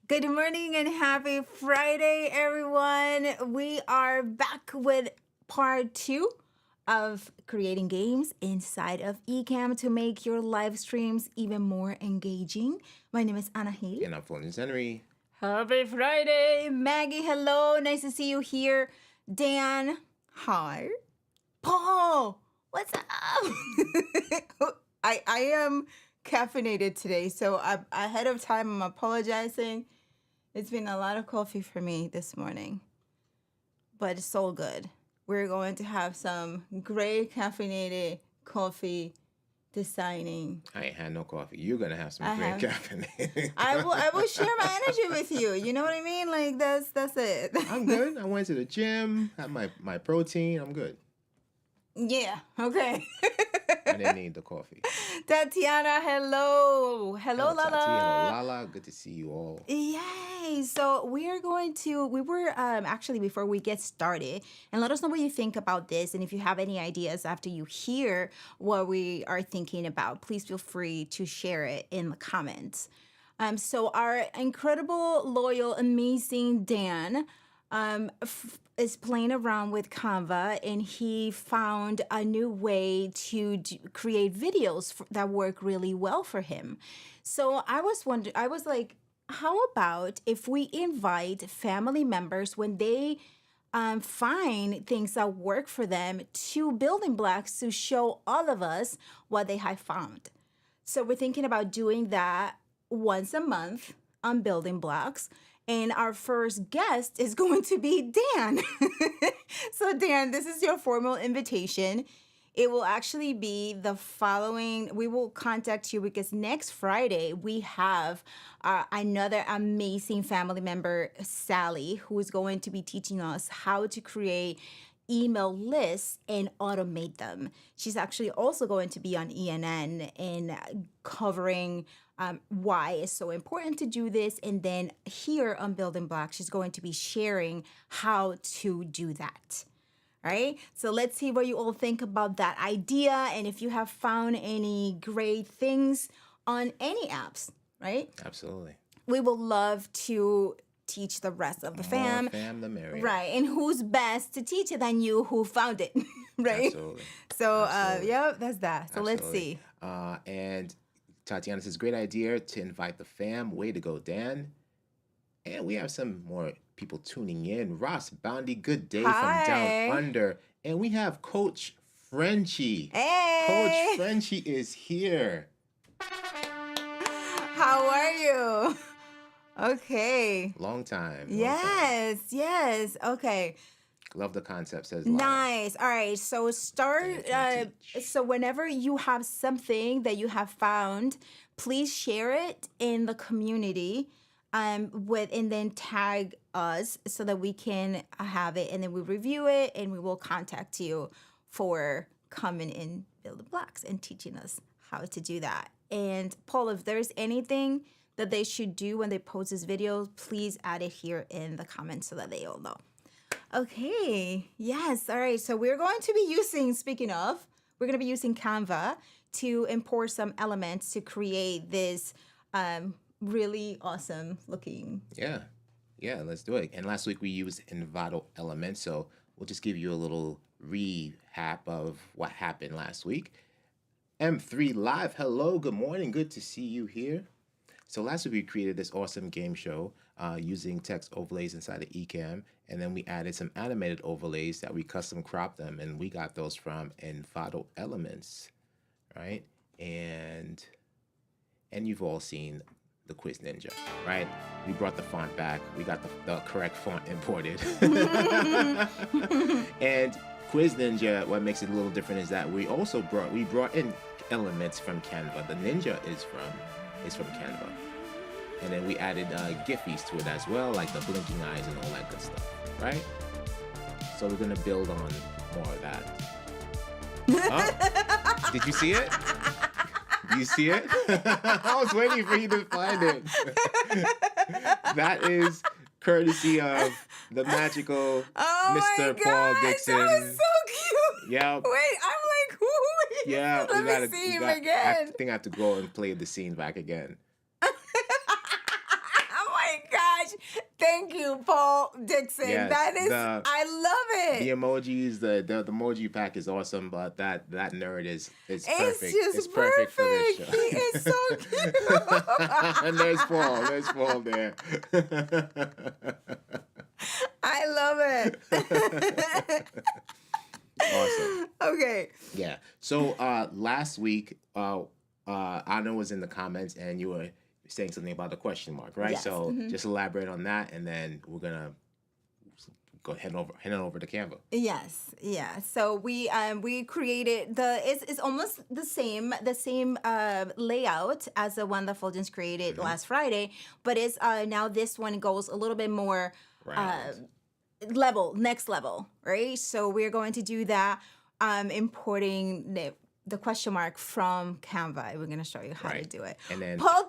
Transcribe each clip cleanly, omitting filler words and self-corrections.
Good morning and happy Friday, everyone. We are back with part 2 of creating games inside of Ecamm to make your live streams even more engaging. My name is Anahil. And I'm Fuljens Henry. Happy Friday. Maggie, hello. Nice to see you here. Dan, hi. Paul, what's up? I am caffeinated today, so ahead of time I'm apologizing. It's been a lot of coffee for me this morning, but it's so good. We're going to have some great caffeinated coffee designing. I ain't had no coffee. You're gonna have some great caffeinated. I will share my energy with you. You know what I mean? Like that's it. I'm good. I went to the gym, had my protein. I'm good. Yeah. Okay. I didn't need the coffee. Tatiana, hello. Hello, Lala. Hello, Lala. Good to see you all. Yay. So we were actually, before we get started, and let us know what you think about this. And if you have any ideas after you hear what we are thinking about, please feel free to share it in the comments. So our incredible, loyal, amazing Dan is playing around with Canva, and he found a new way to create videos that work really well for him. So I was like, how about if we invite family members when they find things that work for them to Building Blocks to show all of us what they have found. So we're thinking about doing that once a month on Building Blocks. And our first guest is going to be Dan. So Dan, this is your formal invitation. It will actually be the following. We will contact you because next Friday we have another amazing family member, Sally, who is going to be teaching us how to create email lists and automate them. She's actually also going to be on ENN and covering why it's so important to do this. And then here on Building Blocks, she's going to be sharing how to do that. All right. So let's see what you all think about that idea. And if you have found any great things on any apps, right? Absolutely. We would love to teach the rest of the fam. More fam, the merrier. Right. And who's best to teach it than you who found it, right? Absolutely. So, Absolutely. Yeah, that's that. So Absolutely. Let's see. And Tatiana says, great idea to invite the fam. Way to go, Dan. And we have some more people tuning in. Ross Boundy, good day from down under. And we have Coach Frenchie. Hey! Coach Frenchie is here. How are you? Okay. Long time. Yes. Okay. Love the concept, says Lana. Nice. All right. So start. So whenever you have something that you have found, please share it in the community. with and then tag us so that we can have it, and then we review it, and we will contact you for coming in building blocks and teaching us how to do that. And Paul, if there's anything that they should do when they post this video, please add it here in the comments so that they all know. Okay, yes, all right. So we're going to be using, speaking of, we're going to be using Canva to import some elements to create this really awesome looking. Yeah, let's do it. And last week we used Envato Elements, so we'll just give you a little recap of what happened last week. M3 Live, hello, good morning, good to see you here. So last week we created this awesome game show using text overlays inside of Ecamm, and then we added some animated overlays that we custom cropped them, and we got those from Envato Elements, right? And you've all seen the Quiz Ninja, right? We brought the font back. We got the correct font imported. And Quiz Ninja, what makes it a little different is that we brought in elements from Canva. The Ninja is from Canva. And then we added Giphies to it as well, like the blinking eyes and all that good stuff, right? So we're gonna build on more of that. Oh, did you see it? Do you see it? I was waiting for you to find it. That is courtesy of the magical Mr. Paul Dixon. That was so cute. Yeah. Wait, I'm like, who? Yeah, Let me see him again. I think I have to go and play the scene back again. Oh my gosh. Thank you, Paul Dixon. Yes, that is, I love it. The emojis, the emoji pack is awesome, but that nerd is perfect. It's just perfect for this show. He is so cute. And there's Paul there. I love it. Awesome. Okay. Yeah. So last week, Anna was in the comments and you were saying something about the question mark, right? Yes. So just elaborate on that, and then we're gonna go head on over to Canva. Yes, yeah. So we created it's almost the same layout as the one that Fuljens created last Friday, but it's now this one goes a little bit more next level, right? So we're going to do that, importing the question mark from Canva. We're going to show you how to do it. And then Paul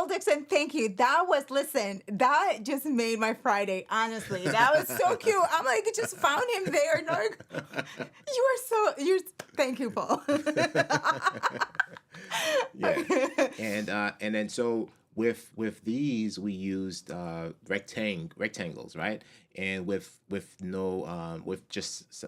Dixon, thank you. That just made my Friday, honestly. That was so cute. I'm like, I just found him there. Like, thank you, Paul. Yeah. And then so with these we used rectangles, right? And with just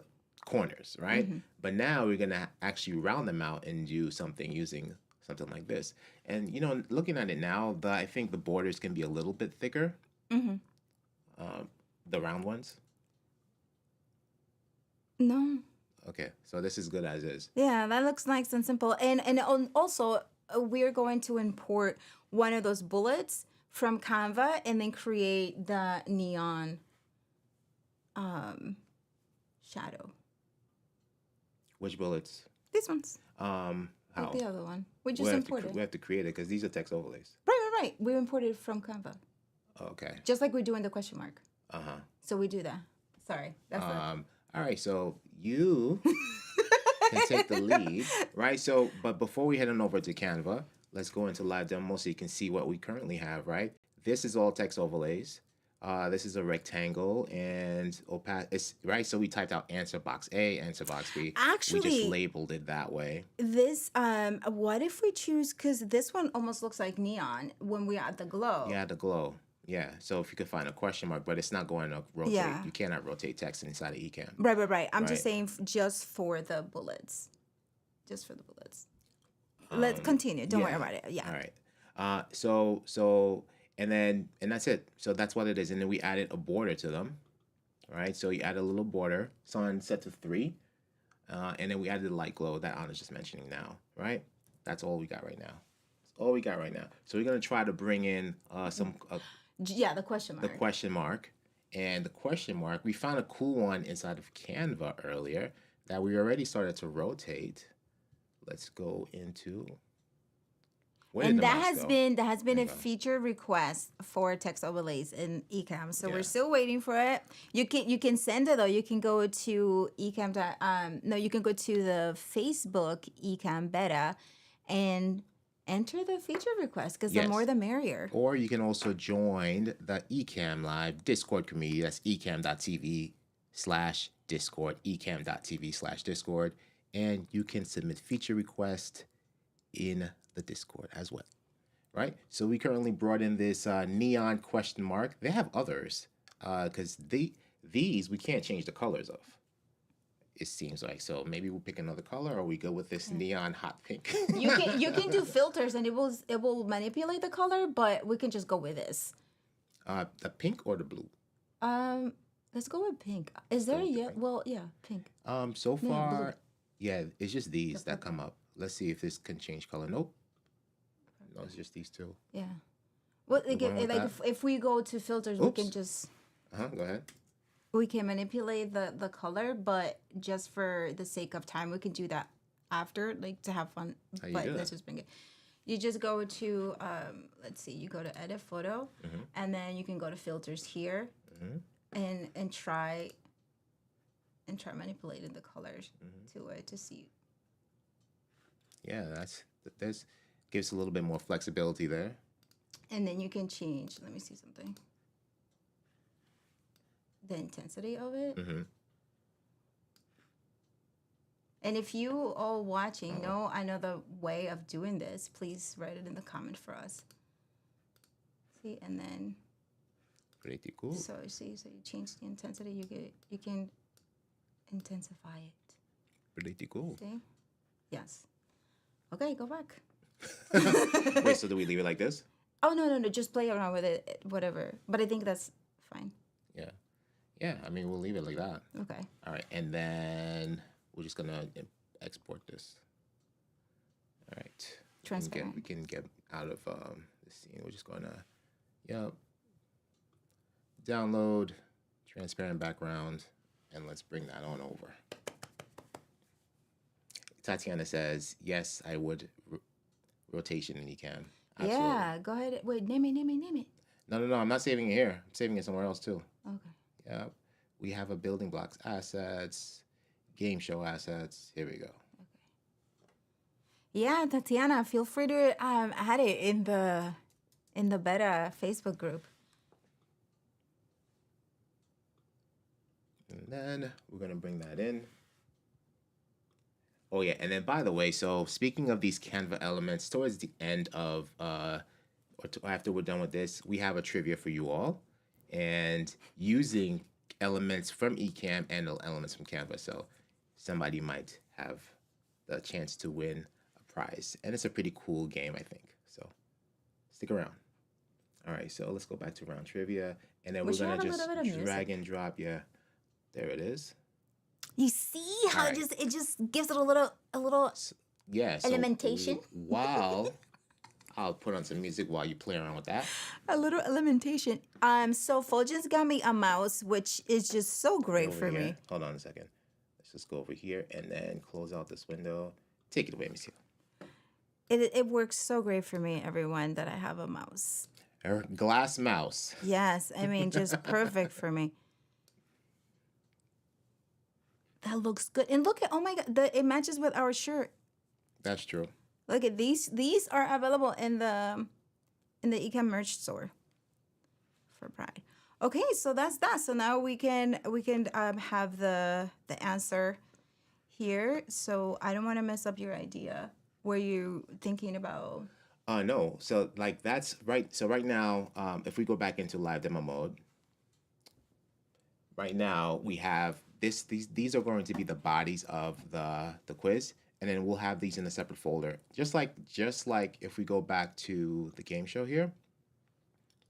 corners, right? But now we're gonna actually round them out and do something using something like this. And looking at it now, I think the borders can be a little bit thicker. The round ones. No. Okay, so this is good as is. Yeah, that looks nice and simple. And also we're going to import one of those bullets from Canva and then create the neon shadow. Which bullets? These ones. How? Like the other one. We just imported. We have to create it because these are text overlays. Right. We imported from Canva. Okay. Just like we do in the question mark. Uh-huh. So we do that. Sorry. That's all right, so you can take the lead, right? So, but before we head on over to Canva, let's go into live demo so you can see what we currently have, right? This is all text overlays. This is a rectangle and right? So we typed out answer box A, answer box B. Actually, we just labeled it that way. This, what if we choose, because this one almost looks like neon when we add the glow. Yeah, the glow. Yeah, so if you could find a question mark, but it's not going to rotate. Yeah. You cannot rotate text inside of Ecamm. Right. I'm just saying just for the bullets. Just for the bullets. Let's continue. Don't worry about it. Yeah. All right. So and that's it. So that's what it is. And then we added a border to them. All right. So you add a little border. It's on sets of 3. And then we added the light glow that Anna's just mentioning now. Right. That's all we got right now. So we're going to try to bring in the question mark. The question mark. And the question mark, we found a cool one inside of Canva earlier that we already started to rotate. Let's go into Where did And the mouse go? that has been There a you go. feature request for text overlays in Ecamm. So Yeah. we're still waiting for it. You can send it though. You can go to Ecamm. No, you can go to the Facebook Ecamm beta and enter the feature request because the more Yes. the merrier. Or you can also join the Ecamm Live Discord community. That's ecamm.tv/discord, ecamm.tv/discord. And you can submit feature requests in the Discord as well. Right? So we currently brought in this neon question mark. They have others because these we can't change the colors of. It seems like so. Maybe we'll pick another color, or we go with this neon hot pink. You can do filters and it will manipulate the color, but we can just go with this. The pink or the blue? Let's go with pink. Is there a yet? Well, yeah, pink. So blue. far, yeah, it's just these that come up. Let's see if this can change color. Nope. No, it's just these two. Yeah. Well, We're going with like that? if we go to filters, we can Oops. just Go ahead. we can manipulate the color, but just for the sake of time, we can do that after, like to have fun. How you But do let's that? just bring it. You just go to let's see, you go to edit photo, and then you can go to filters here, and try manipulating the colors to it to see. Yeah, that's gives a little bit more flexibility there. And then you can change. Let me see something. The intensity of it. And if you all watching know another way of doing this, please write it in the comment for us. See, and then Pretty cool. so you change the intensity. You can intensify it. Pretty cool. See? Yes. Okay, go back. Wait, so do we leave it like this? Oh no, just play around with it, whatever. But I think that's fine. Yeah. Yeah, I mean, we'll leave it like that. Okay. All right, and then we're just gonna export this. All right. Transparent. We can get out of the scene. We're just gonna, download transparent background, and let's bring that on over. Tatiana says, yes, I would rotation in Ecamm. Absolutely. Yeah, go ahead. Wait, name it. No, I'm not saving it here. I'm saving it somewhere else too. Okay. Yeah, we have a building blocks assets, game show assets. Here we go. Yeah, Tatiana, feel free to add it in the beta Facebook group. And then we're gonna bring that in. Oh yeah, and then by the way, so speaking of these Canva elements, towards the end of after we're done with this, we have a trivia for you all, and using elements from Ecamm and elements from Canva, so somebody might have the chance to win a prize, and it's a pretty cool game, I think. So stick around. All right, so let's go back to round trivia, and then we're should gonna add a just little bit of drag music. and drop. Yeah, there it is. You see how Alright. it just gives it a little Yeah. So Elementation? While I'll put on some music while you play around with that. elementation. So Fuljens got me a mouse, which is just so great Over for here. me. Hold on a second. Let's just go over here and then close out this window. Take it away, Monsieur. It works so great for me, everyone, that I have a mouse. Her glass mouse. Yes, I mean just perfect for me. That looks good. And look at, oh my god, it matches with our shirt. That's true. Look at these. These are available in the Ecamm merch store for Pride. Okay, so that's that. So now we can have the answer here. So I don't want to mess up your idea. Were you thinking about? No. So like that's right. So right now, if we go back into live demo mode, right now we have this. These are going to be the bodies of the quiz, and then we'll have these in a separate folder. Just like if we go back to the game show here,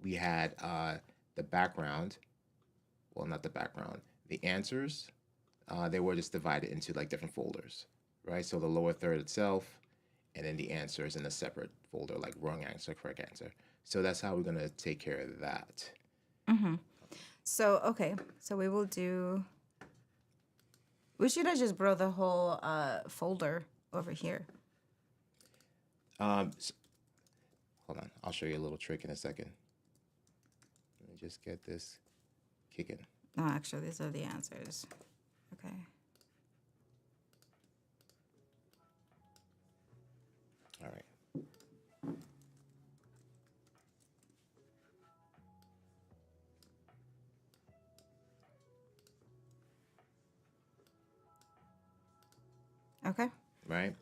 we had the background. Well, not the background. The answers. They were just divided into like different folders, right? So the lower third itself, and then the answers in a separate folder, like wrong answer, correct answer. So that's how we're gonna take care of that. Mm-hmm. So okay, so we will do. We should have just brought the whole folder over here. hold on. I'll show you a little trick in a second. Let me just get this kicking. Oh, actually, these are the answers. Okay. All right. Okay. Right.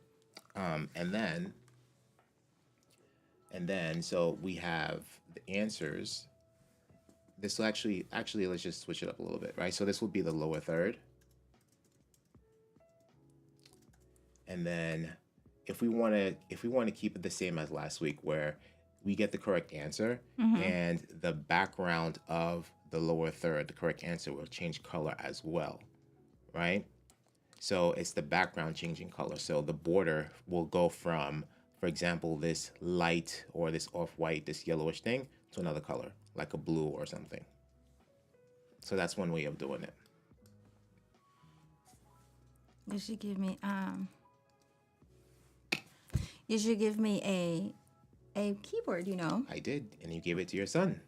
And then so we have the answers. This will actually let's just switch it up a little bit, right? So this will be the lower third. And then if we want to keep it the same as last week, where we get the correct answer and the background of the lower third, the correct answer will change color as well, right? So it's the background changing color. So the border will go from, for example, this light or this off-white, this yellowish thing, to another color, like a blue or something. So that's one way of doing it. You should give me a keyboard, you know. I did, and you gave it to your son.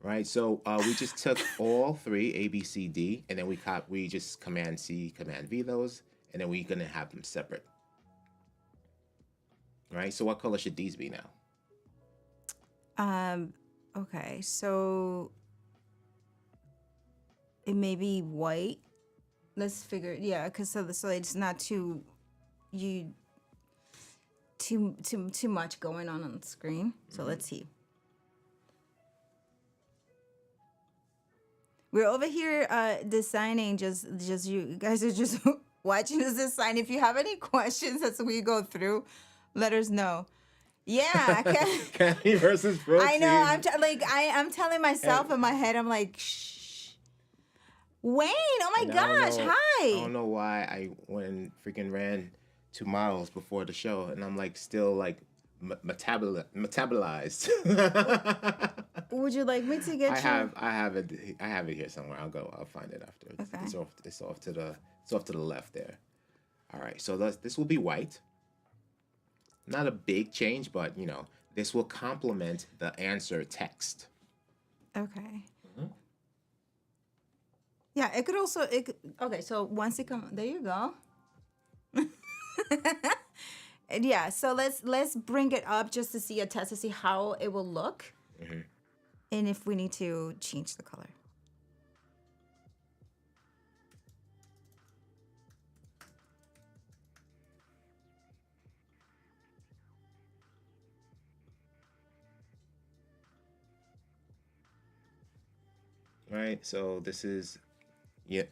Right, so we just took all three, A, B, C, D, and then we just Command C, Command V those, and then we're gonna have them separate. Right, so what color should these be now? Okay, so it may be white. Let's figure, yeah, because so it's not too much going on the screen. So let's see. We're over here designing. Just you guys are just watching us design. If you have any questions as we go through, let us know. Yeah, candy versus protein. I know. I'm telling myself in my head. I'm like, shh. Wayne, oh my gosh, hi. I don't know why I freaking ran 2 miles before the show, and I'm like still like metabolized. Would you like me to get you? I have it here somewhere. I'll find it after. Okay. It's off to the left there. All right. So this will be white. Not a big change, but you know, this will complement the answer text. Okay. Yeah, it could also okay, so once it come there you go. And yeah, so let's bring it up just to see a test to see how it will look. And if we need to change the color. Right, so this is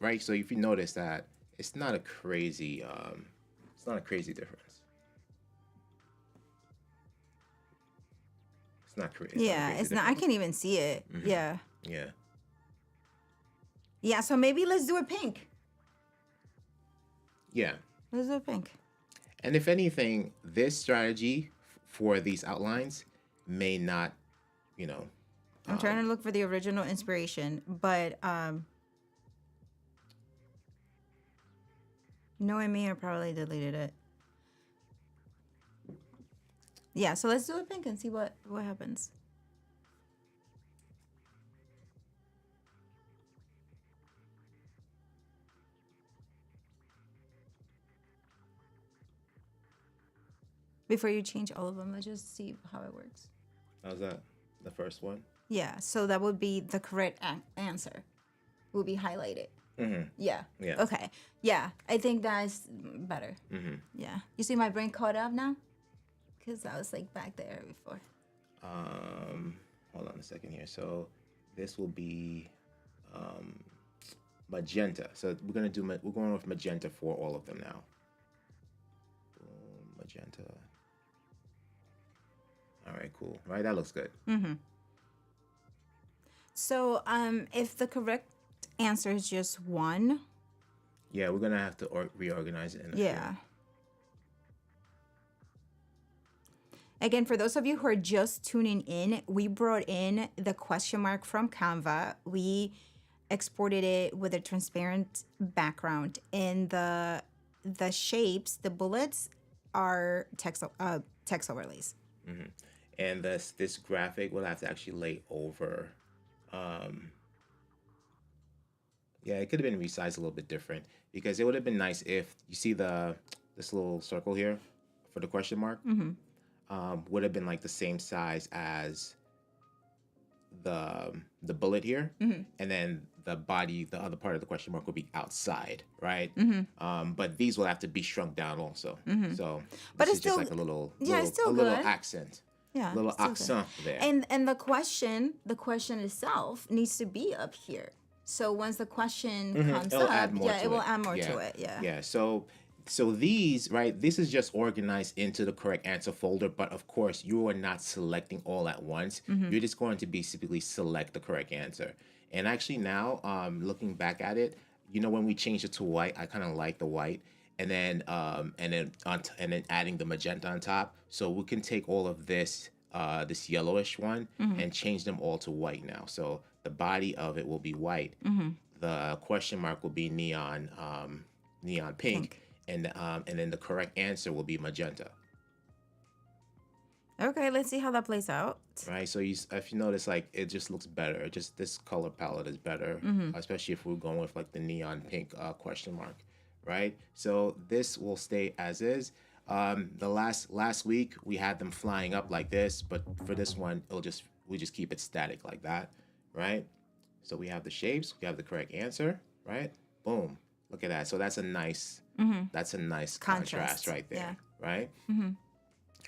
right. So if you notice that it's not a crazy difference. It's not crazy. Yeah, it's not. I can't even see it. Yeah. Yeah. Yeah. So maybe let's do it pink. Yeah. Let's do it pink. And if anything, this strategy for these outlines may not, you know. I'm trying to look for the original inspiration, but knowing me, I probably deleted it. Yeah, so let's do it pink and see what happens. Before you change all of them, let's just see how it works. How's that? The first one? Yeah, so that would be the correct answer. Will be highlighted. Yeah. Yeah. Okay. Yeah, I think that's better. Yeah. You see my brain caught up now? Because I was like back there before. Hold on a second here. So this will be magenta. So we're going with magenta for all of them now. Boom, magenta. All right, cool. Right, that looks good. So if the correct answer is just one. Yeah, we're gonna have to reorganize it. Yeah. Again, for those of you who are just tuning in, we brought in the question mark from Canva. We exported it with a transparent background in the the shapes, the bullets, are text overlays. And this graphic will have to actually lay over. Yeah, it could have been resized a little bit different because it would have been nice if you see this little circle here for the question mark would have been like the same size as the bullet here, and then the body, the other part of the question mark, will be outside, right? But these will have to be shrunk down also. So But this it's is just still, like a little, yeah, it's still little good. accent, Yeah, little still good. accent there. And the question itself needs to be up here. So once the question comes It'll up, add more yeah, to it will it. add more Yeah. to it. Yeah. Yeah. So these, right, this is just organized into the correct answer folder, but of course you are not selecting all at once. You're just going to basically select the correct answer. And actually now, looking back at it, you know, when we changed it to white, I kind of like the white. And then and then adding the magenta on top. So we can take all of this this yellowish one and change them all to white now. So the body of it will be white. The question mark will be neon pink. And then the correct answer will be magenta. Okay, let's see how that plays out. Right. So if you notice, like, it just looks better. Just this color palette is better, especially if we're going with like the neon pink question mark. Right. So this will stay as is. The last week we had them flying up like this, but for this one, we just keep it static like that. Right. So we have the shapes, we have the correct answer. Right. Boom. Look at that. So that's a nice contrast right there. Yeah. Right.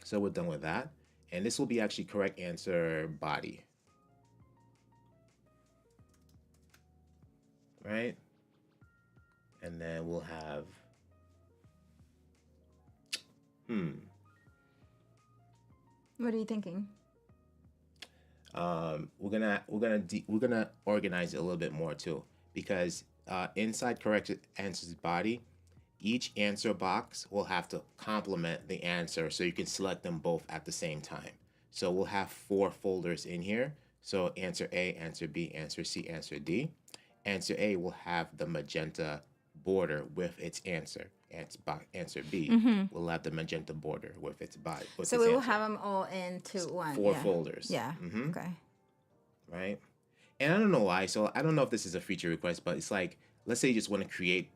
So we're done with that. And this will be actually correct answer body. Right? And then we'll have What are you thinking? we're gonna organize it a little bit more too, because inside correct answers body, each answer box will have to complement the answer, so you can select them both at the same time. So we'll have 4 folders in here. So answer A, answer B, answer C, answer D. Answer A will have the magenta border with its answer. Answer B will have the magenta border with its body. So we will have them all into one. 4 folders. Yeah. Okay. Right? And I don't know why. So I don't know if this is a feature request, but it's like, let's say you just want to create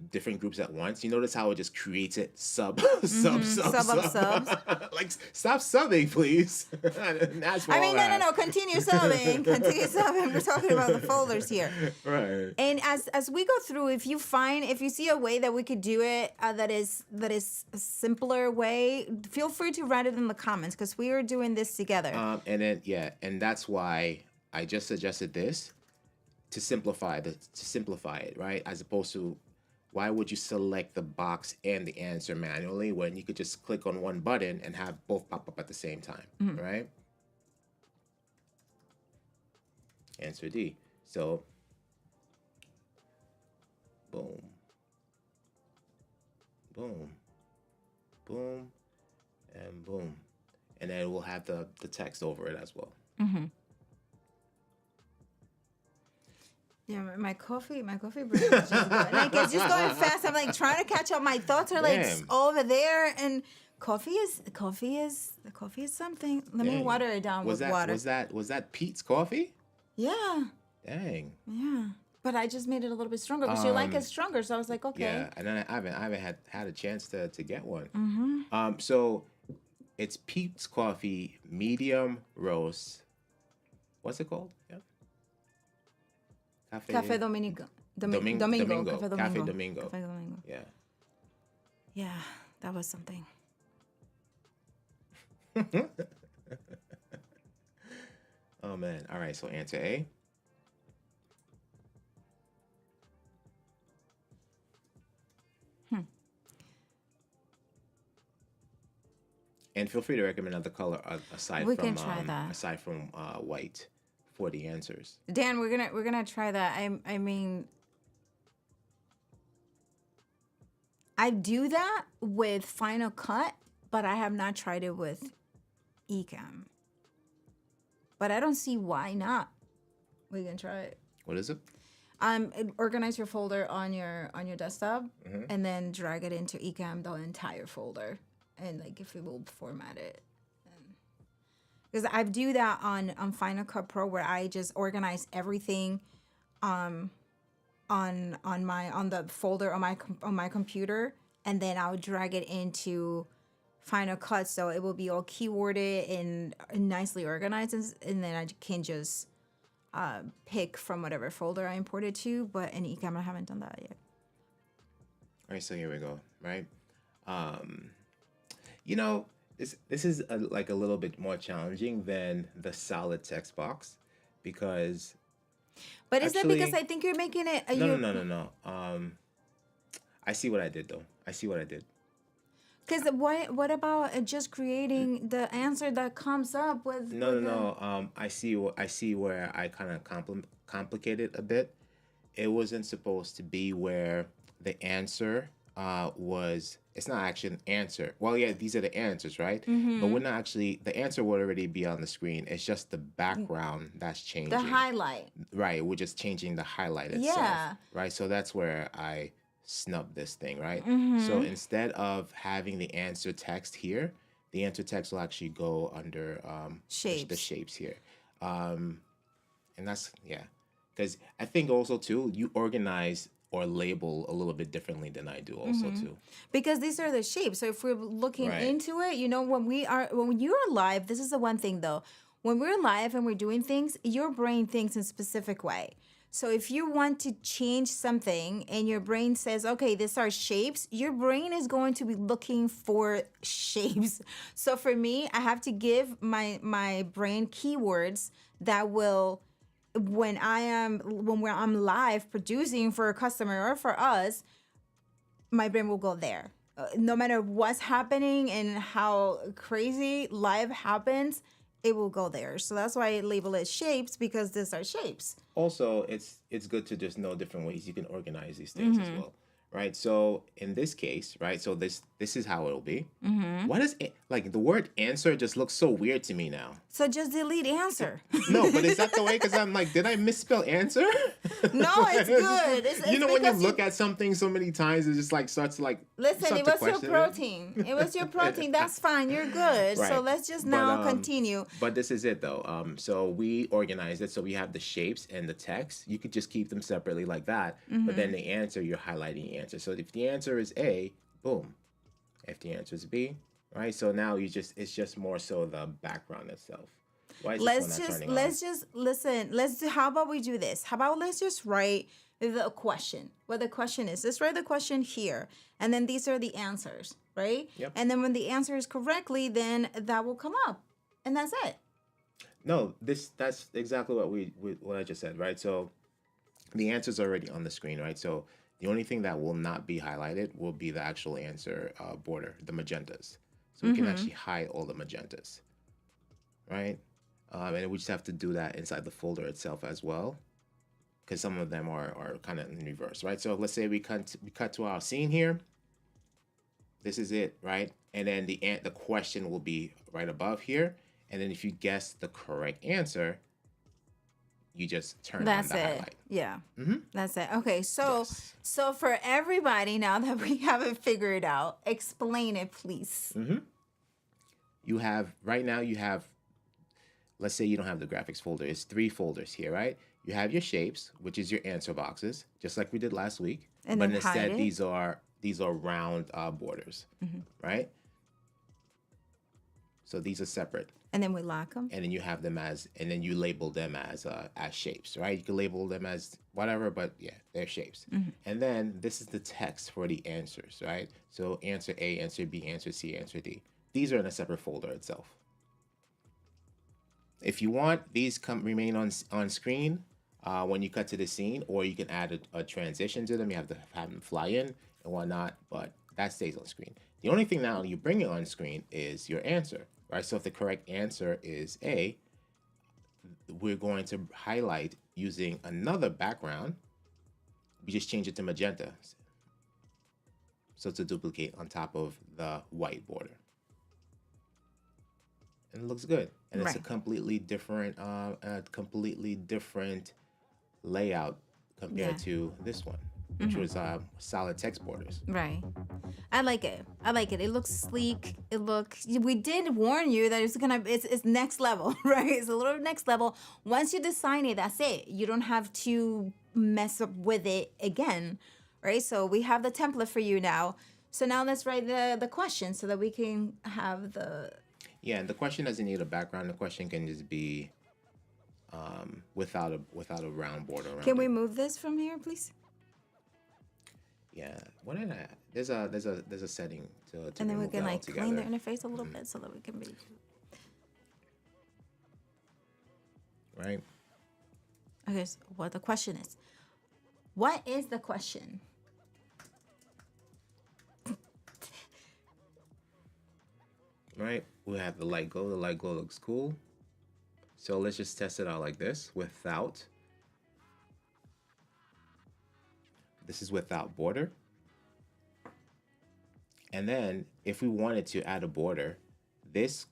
different groups at once. You notice how it just creates it sub. Subs. Like, stop subbing, please. That's I mean, no. Continue subbing. We're talking about the folders here. Right. And as we go through, if you see a way that we could do it that is a simpler way, feel free to write it in the comments, because we are doing this together. And that's why I just suggested this to simplify it, right? As opposed to, why would you select the box and the answer manually when you could just click on one button and have both pop up at the same time, right? Answer D. So, boom, boom, boom, and boom. And then we'll have the text over it as well. Yeah, my coffee break is just going. Like, it's just going fast. I'm like trying to catch up. My thoughts are like over there, and coffee is something. Let me water it down with water. Was that Pete's coffee? Yeah. Dang. Yeah. But I just made it a little bit stronger because you like it stronger. So I was like, okay. Yeah, and then I haven't had a chance to get one. So it's Pete's coffee, medium roast. What's it called? Yeah. Café Domingo. Domingo. Café Domingo. Café Domingo. Café Domingo. Yeah. Yeah, that was something. Oh man. All right. So answer A. And feel free to recommend another color aside from white for the answers. Dan, we're gonna try that. I mean, I do that with Final Cut, but I have not tried it with Ecamm. But I don't see why not. We can try it. What is it? Organize your folder on your desktop, Mm-hmm. and then drag it into Ecamm, the entire folder, and like if it will format it. Because I do that on Final Cut Pro, where I just organize everything on the folder on my computer, and then I'll drag it into Final Cut, so it will be all keyworded and nicely organized, and then I can just pick from whatever folder I imported to. But in Ecamm, I haven't done that yet. All right, so here we go, right? Um, you know, this is like a little bit more challenging than the solid text box because But is that because actually, I think you're making it no, no, no, no, no. I see what I did though. I see what I did. because what about just creating the answer that comes up No, no, with the no. I see where I kind of complicated a bit. It wasn't supposed to be where the answer was. It's not actually an answer. Well, yeah, these are the answers, right? But we're not actually. The answer would already be on the screen. It's just the background that's the changing. highlight. Right. We're just changing the highlight itself. Yeah. Right. So that's where I snubbed this thing. Right. So instead of having the answer text here, the answer text will actually go under the Shapes. shapes here. And that's, yeah. Because I think also, too, you organize or label a little bit differently than I do also, too. Because these are the shapes. So if we're looking Right. into it, when you're live, this is the one thing though. When we're live and we're doing things, your brain thinks in a specific way. So if you want to change something and your brain says, okay, these are shapes, your brain is going to be looking for shapes. So for me, I have to give my brain keywords that will, when I'm live producing for a customer or for us, my brain will go there. No matter what's happening and how crazy live happens, it will go there. So that's why I label it shapes, because these are shapes. Also, it's good to just know different ways you can organize these things as well. Right. So in this case, right, so this is how it'll be. What is it, like the word answer just looks so weird to me now. So just delete answer. No, but is that the way? Because I'm like, did I misspell answer? No, it's good. It's You know, when you because look at something so many times, it just like starts to like Listen, start it to was your question it. protein. It was your protein. That's fine. You're good. So Right. let's just But, now continue. But this is it though. So we organized it so we have the shapes and the text. You could just keep them separately like that. But then the answer, you're highlighting the answer. So if the answer is A, boom. If the answer is B, right? So now it's just more so the background itself. Why is this one not turning on? Let's just listen. How about we do this? How about let's just write the question. What the question is. Let's write the question here. And then these are the answers, right? Yep. And then when the answer is correctly, then that will come up. And that's it. No, that's exactly what I just said, right? So the answer's already on the screen, right? So the only thing that will not be highlighted will be the actual answer border, the magentas. So we can actually hide all the magentas, right? And we just have to do that inside the folder itself as well, because some of them are kind of in reverse, right? So let's say we cut to our scene here. This is it, right? And then the question will be right above here. And then if you guess the correct answer, you just turn on the highlight. Yeah. That's it. Okay. So Yes. so for everybody, now that we have it figured out, explain it, please. You have, right now you have, let's say you don't have the graphics folder. It's 3 folders here, right? You have your shapes, which is your answer boxes, just like we did last week. And but then instead, hide it. these are round borders, right? So these are separate. And then we lock them. And then you have them and then you label them as shapes, right? You can label them as whatever, but yeah, they're shapes. And then this is the text for the answers, right? So answer A, answer B, answer C, answer D. These are in a separate folder itself. If you want, these remain on screen when you cut to the scene, or you can add a transition to them. You have to have them fly in and whatnot, but that stays on screen. The only thing now you bring it on screen is your answer, right? So if the correct answer is A, we're going to highlight using another background. We just change it to magenta. So to duplicate on top of the white border. And it looks good. And it's a Right. completely different layout compared Yeah. to this one, which was solid text borders. Right. I like it. I like it. It looks sleek. We did warn you that it's next level, right? It's a little next level. Once you design it, that's it. You don't have to mess up with it again, right? So we have the template for you now. So now let's write the question so that we can have the... Yeah, and the question doesn't need a background. The question can just be without a round border around Can we it. move this from here, please? Yeah. What did I? There's a setting to And then we remove can that like clean the altogether. interface a little bit so that we can be... Right. Okay, so what the question is. What is the question? Right. We have the light glow. The light glow looks cool. So let's just test it out like this without. This is without border. And then if we wanted to add a border, this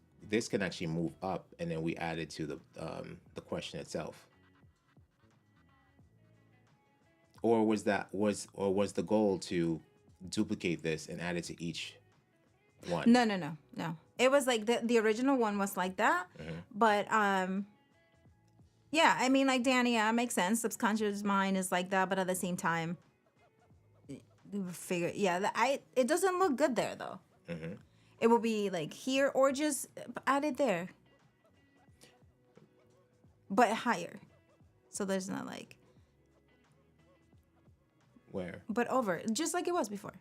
can actually move up, and then we add it to the question itself. Or was the goal to duplicate this and add it to each one? No. It was like the original one was like that, but yeah. I mean, like Danny, yeah, it makes sense. Subconscious mind is like that, but at the same time, we figure, yeah. It doesn't look good there though. It will be like here or just add it there, but higher. So there's not like Where? but over just like it was before.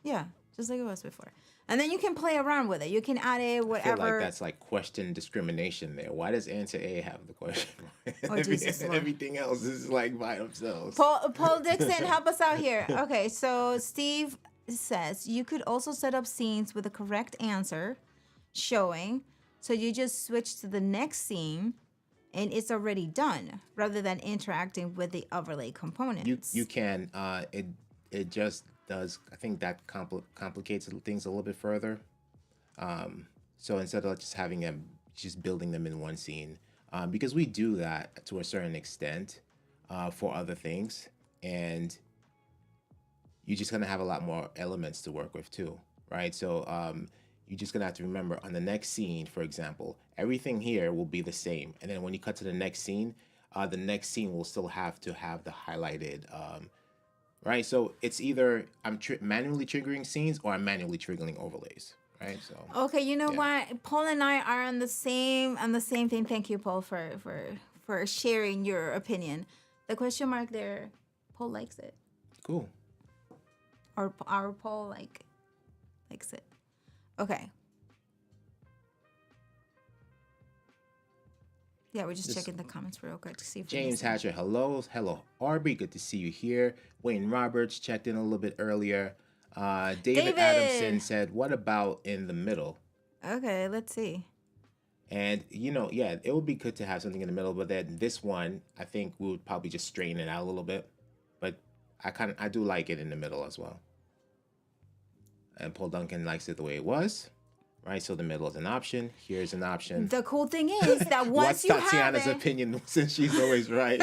Yeah, just like it was before. And then you can play around with it. You can add it, I feel whatever. like that's like question discrimination there. Why does answer A have the question mark? Oh, Jesus Lord. Everything else is like by themselves. Paul Dixon, help us out here. Okay, so Steve says you could also set up scenes with the correct answer showing. So you just switch to the next scene and it's already done rather than interacting with the overlay components. You can. It just does. I think that complicates things a little bit further. So instead of just having them, just building them in one scene, because we do that to a certain extent for other things, and you're just gonna have a lot more elements to work with too, right? So you're just gonna have to remember on the next scene, for example, everything here will be the same, and then when you cut to the next scene will still have to have the highlighted. Right, so it's either I'm manually triggering scenes or I'm manually triggering overlays. Right, so okay, you know what? Paul and I are on the same thing. Thank you, Paul, for sharing your opinion. The question mark there, Paul likes it, cool. or our Paul likes it. Okay. Yeah, we're just checking the comments real quick to see if James Hatcher, hello, Arby, good to see you here. Wayne Roberts checked in a little bit earlier. David Adamson said, "What about in the middle?" Okay, let's see. And yeah, it would be good to have something in the middle, but then this one, I think we would probably just straighten it out a little bit. But I do like it in the middle as well. And Paul Duncan likes it the way it was. Right, so the middle is an option. Here's an option. The cool thing is that once What's you Tatiana's have it, opinion, since she's always right?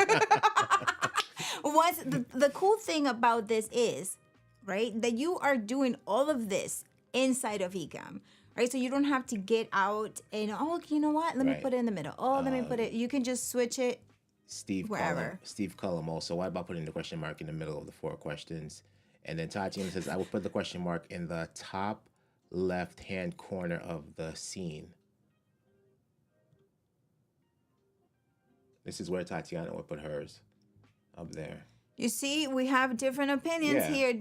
once the cool thing about this is, right, that you are doing all of this inside of Ecamm, right? So you don't have to get out and you know what? Let me put it in the middle. Let me put it. You can just switch it. Steve Cullum also. Why about putting the question mark in the middle of the 4 questions? And then Tatiana says, I will put the question mark in the top left-hand corner of the scene. This is where Tatiana would put hers, up there. You see, we have different opinions here,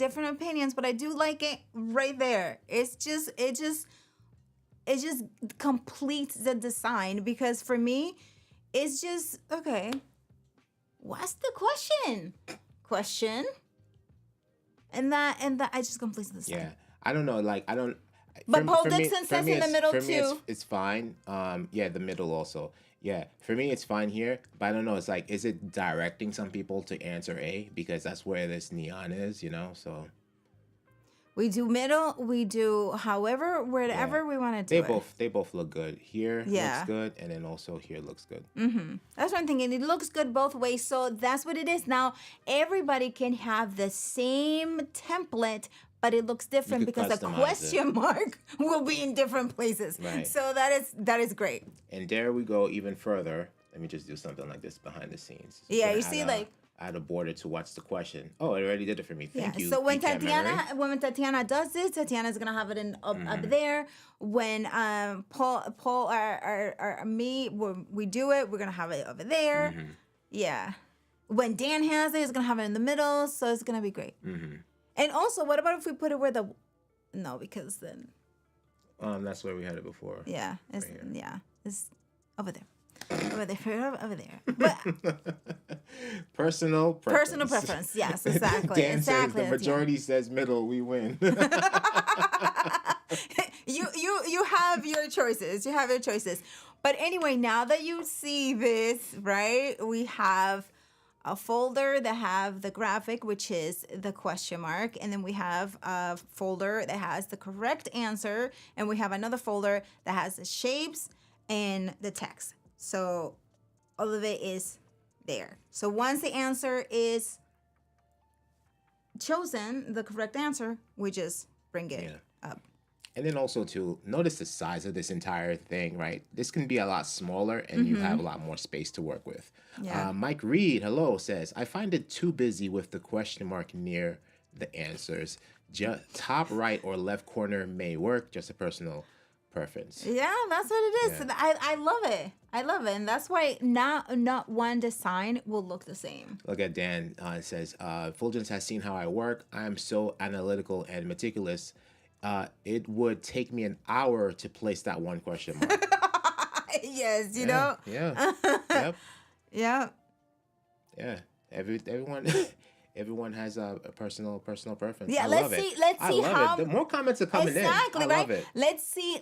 but I do like it right there. It just completes the design, because for me, it's just okay. What's the question? And that I just completes the design. Yeah, I don't know. Like I don't. But Paul Dixon says in the middle too. It's fine. Yeah, the middle also. Yeah, for me it's fine here, but I don't know. It's like, is it directing some people to answer A because that's where this neon is, So. We do middle. We do however, Yeah. wherever we want to do it. They both look good. Here looks Yeah. good, and then also here looks good. That's what I'm thinking. It looks good both ways. So that's what it is. Now, everybody can have the same template, but it looks different could because the customize it. question mark will be in different places. Right. So that is great. And there we go even further. Let me just do something like this behind the scenes. Yeah, Gonna you see, add like. add a border to what's the question. Oh, it already did it for me. Thank you. So when Ecamm memory. Tatiana does this, Tatiana's gonna have it in up there. When Paul or me when we do it, we're gonna have it over there. Yeah. When Dan has it, he's gonna have it in the middle. So it's gonna be great. And also, what about if we put it where the no, because then That's where we had it before. yeah, it's over there. Over there. But Personal preference. personal preference, yes, exactly. Dan exactly. says the majority says middle, we win. You have your choices. You have your choices. But anyway, now that you see this, right, we have a folder that have the graphic, which is the question mark, and then we have a folder that has the correct answer, and we have another folder that has the shapes and the text. So all of it is there. So once the answer is chosen, the correct answer, we just bring it up. And then also to notice the size of this entire thing, right? This can be a lot smaller and you have a lot more space to work with. Yeah. Mike Reed, hello, says, I find it too busy with the question mark near the answers. Top right or left corner may work, just a personal preference. Yeah, that's what it is. Yeah. I love it. I love it. And that's why not one design will look the same. Look at Dan. It says, Fuljens has seen how I work. I am so analytical and meticulous. It would take me an hour to place that one question mark. Yes, you know? Yeah. Yep. Yeah. Yeah. Everyone has a personal preference. Yeah, I let's love see it. let's I see love how it. The more comments are coming exactly, in. I right? love it.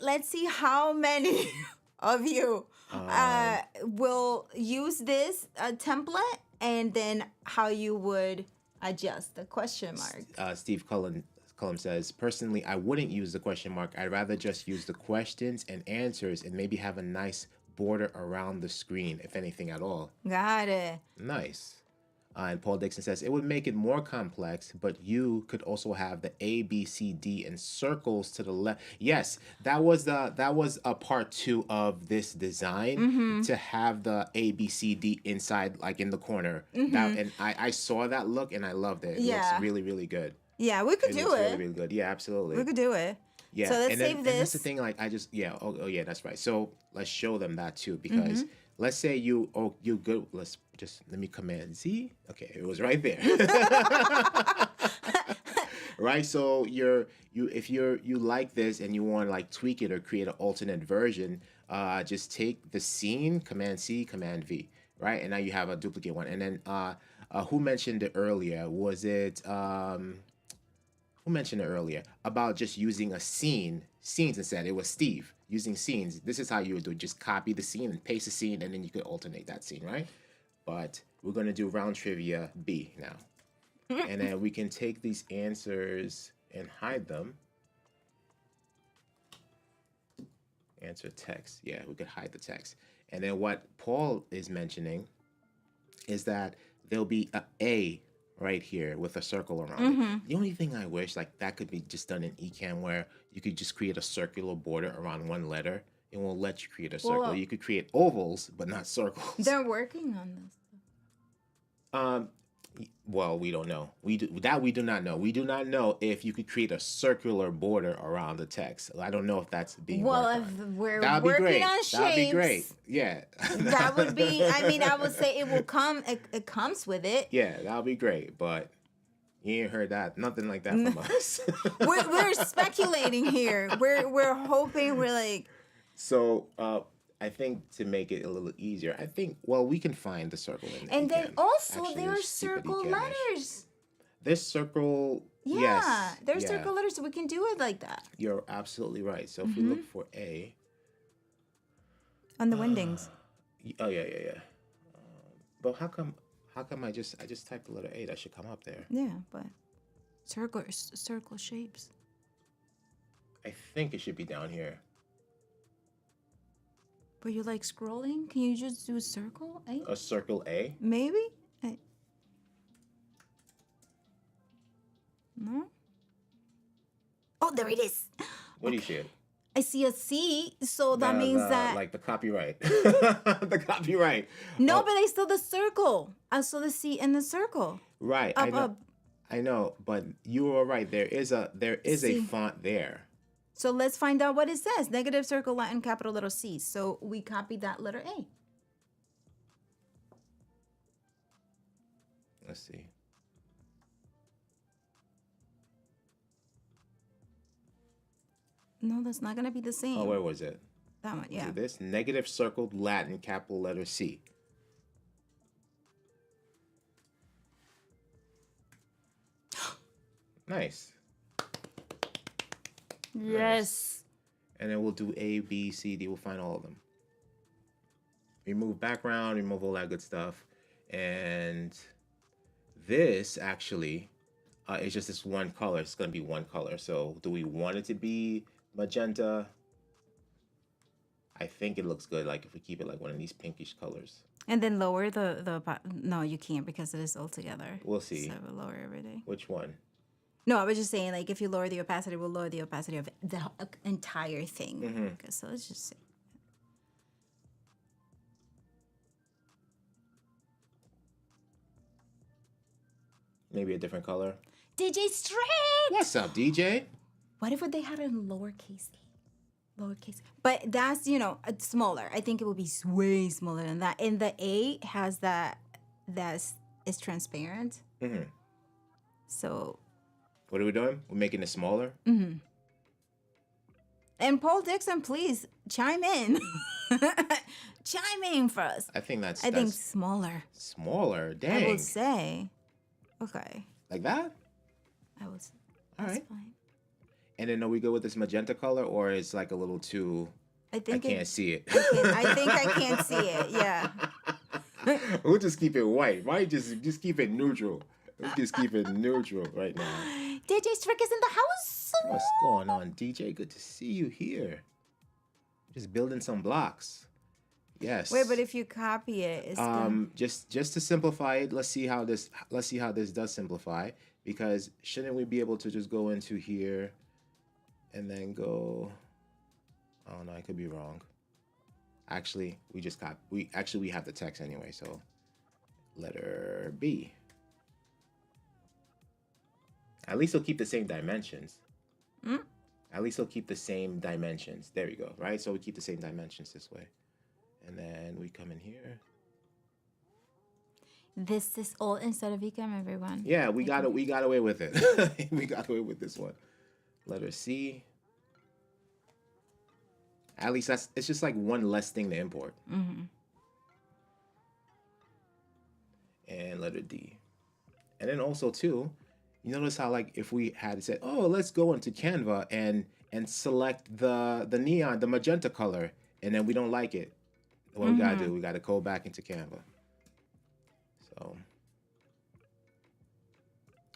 Let's see how many of you will use this template and then how you would adjust the question mark. Steve Cullen says, personally, I wouldn't use the question mark. I'd rather just use the questions and answers and maybe have a nice border around the screen, if anything at all. Got it. Nice. And Paul Dixon says, it would make it more complex, but you could also have the A, B, C, D, and circles to the left. Yes, that was a part 2 of this design, to have the A, B, C, D inside, like in the corner. And I saw that look and I loved it. It looks really, really good. Yeah, we could It do looks it. really, really good. Yeah, absolutely. We could do it. Yeah. So let's and save then, this. And that's the thing, like oh yeah, that's right. So let's show them that too, because let's say you good. Let me command Z. Okay, it was right there. Right. So if you like this and you want to like tweak it or create an alternate version, just take the scene, command C, command V. Right. And now you have a duplicate one. And then who mentioned it earlier? Was it who mentioned it earlier about just using scenes instead? It was Steve using scenes. This is how you would do it. Just copy the scene and paste the scene, and then you could alternate that scene, right? But we're going to do round trivia B now. And then we can take these answers and hide them. Answer text. Yeah, we could hide the text. And then what Paul is mentioning is that there'll be an A right here with a circle around it. The only thing I wish, like, that could be just done in Ecamm, where you could just create a circular border around one letter. It won't let you create a circle. Well, you could create ovals, but not circles. They're working on this. Well, we don't know. We do not know. We do not know if you could create a circular border around the text. I don't know if that's being Well, worked if on. we're That'd be working great. on shapes, That'd be great. Yeah. that would be. I mean, I would say it will come. It comes with it. Yeah, that'll be great. But you ain't heard nothing like that from us. We're speculating here. We're hoping. We're like. So I think to make it a little easier, we can find the circle in And then Ecamm. also Actually, there are there's stupid circle Ecamm-ish. letters. This circle, Yeah, yes. there's yeah, circle letters, so we can do it like that. You're absolutely right. So if we look for A. On the windings. Oh, yeah. But how come I just typed the letter A? That should come up there. Yeah, but circle shapes. I think it should be down here. But you're like scrolling? Can you just do a circle? A circle A? Maybe? No? Oh, there it is. What do you see it? I see a C, so that means that... Like the copyright. The copyright. No, but I saw the circle. I saw the C in the circle. Right. I know, but you were right. There is a font there. So let's find out what it says. Negative circle, Latin capital letter C. So we copied that letter A. Let's see. No, that's not going to be the same. Oh, where was it? That one, yeah. See this? Negative circled Latin capital letter C. Nice. Yes. And then we'll do A, B, C, D. We'll find all of them. Remove background, remove all that good stuff. And this actually is just this one color. It's going to be one color. So do we want it to be magenta? I think it looks good, like if we keep it like one of these pinkish colors. And then lower the no, you can't because it is all together. We'll see. So we'll lower everything. Which one? No, I was just saying, like, if you lower the opacity, we'll lower the opacity of the entire thing. Mm-hmm. Okay, so let's just see. Maybe a different color. DJ Straight! What's up, DJ? What if they had it in lowercase a? Lowercase. But that's, you know, smaller. I think it would be way smaller than that. And the A has that's transparent. Mm-hmm. So... What are we doing? We're making it smaller? Mm-hmm. And Paul Dixon, please chime in. Chime in for us. I think I think smaller. Smaller? Dang. I would say. Okay. Like that? I would say. All right. Fine. And then are we good with this magenta color, or it's like a little too... I can't see it. I think I can't see it, yeah. We'll just keep it white, right? Just keep it neutral. We'll just keep it neutral right now. DJ Strick is in the house. What's going on, DJ? Good to see you here. Just building some blocks. Yes. Wait, but if you copy it, it's just to simplify it, let's see how this does simplify. Because shouldn't we be able to just go into here and then go? Oh no, I could be wrong. Actually, we have the text anyway, so letter B. At least it'll keep the same dimensions. At least it'll keep the same dimensions. There we go, right? So we keep the same dimensions this way. And then we come in here. This is all inside of Ecamm, everyone. Yeah, we got away with it. We got away with this one. Letter C. At least it's just like one less thing to import. Mm-hmm. And letter D. And then also too, you notice how like if we had said, oh, let's go into Canva and select the neon, the magenta color, and then we don't like it. What we gotta do? We gotta go back into Canva. So,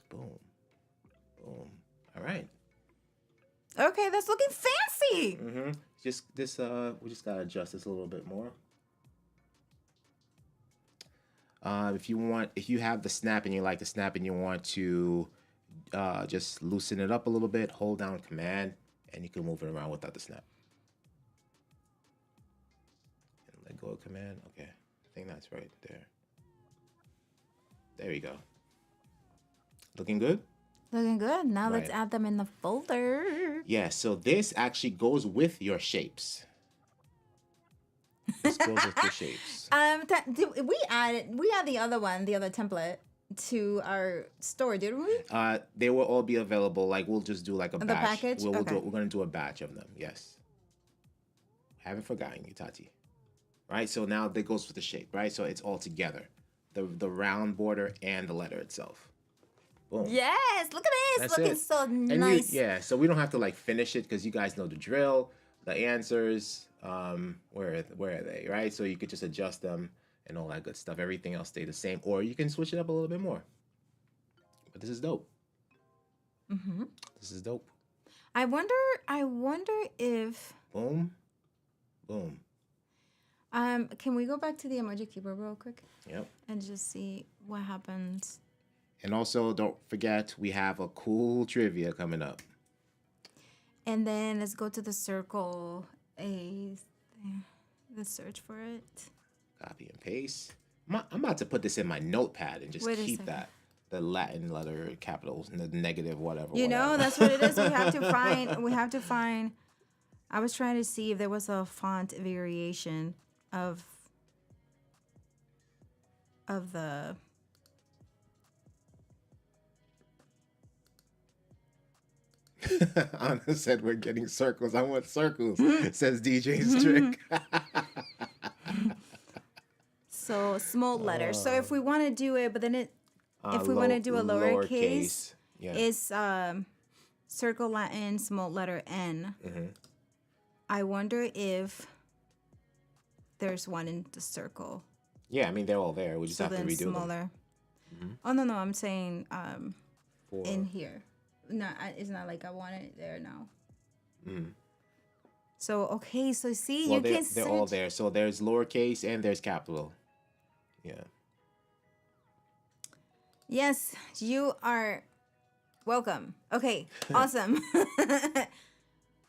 boom, boom. All right. Okay, that's looking fancy. Mm-hmm. Just this. We just gotta adjust this a little bit more. If you have the snap and you like the snap and you want to just loosen it up a little bit, hold down Command, and you can move it around without the snap. And let go of Command. Okay, I think that's right there. There we go. Looking good? Looking good. Now Right. let's add them in the folder. Yeah, so this actually goes with your shapes. This goes with your shapes. We add the other one, the other template to our store, didn't we? They will all be available. Like we'll just do like a The batch. package? We're Okay. gonna do a batch of them. Yes. Haven't forgotten you, Tati. Right. So now that goes with the shape. Right. So it's all together. The round border and the letter itself. Boom. Yes. Look at this. That's Looking it. so And nice. yeah. So we don't have to like finish it because you guys know the drill, the answers. Where are they? Right. So you could just adjust them and all that good stuff. Everything else stay the same, or you can switch it up a little bit more. But this is dope. Mm-hmm. This is dope. I wonder. I wonder if. Boom. Boom. Can we go back to the emoji keyboard real quick Yep. and just see what happens? And also, don't forget, we have a cool trivia coming up. And then let's go to the circle. Let's search for it. Copy and paste. I'm about to put this in my notepad and just Wait a keep second. that. The Latin letter capitals and the negative whatever. You know, whatever. that's what it is. We have to find. We have to find. I was trying to see if there was a font variation of the. Anna said we're getting circles. I want circles, says DJ's trick. So small letters. So if we want to do it, but then if we want to do a lowercase, yeah. it's circle Latin small letter N. I wonder if there's one in the circle. Yeah, I mean they're all there. We just have to redo smaller. them. Oh no, I'm saying For, in here. No, it's not like I want it there now. So okay, so see, well, you can they're all there. So there's lowercase and there's capital. Yeah. Yes, you are welcome. Okay, awesome.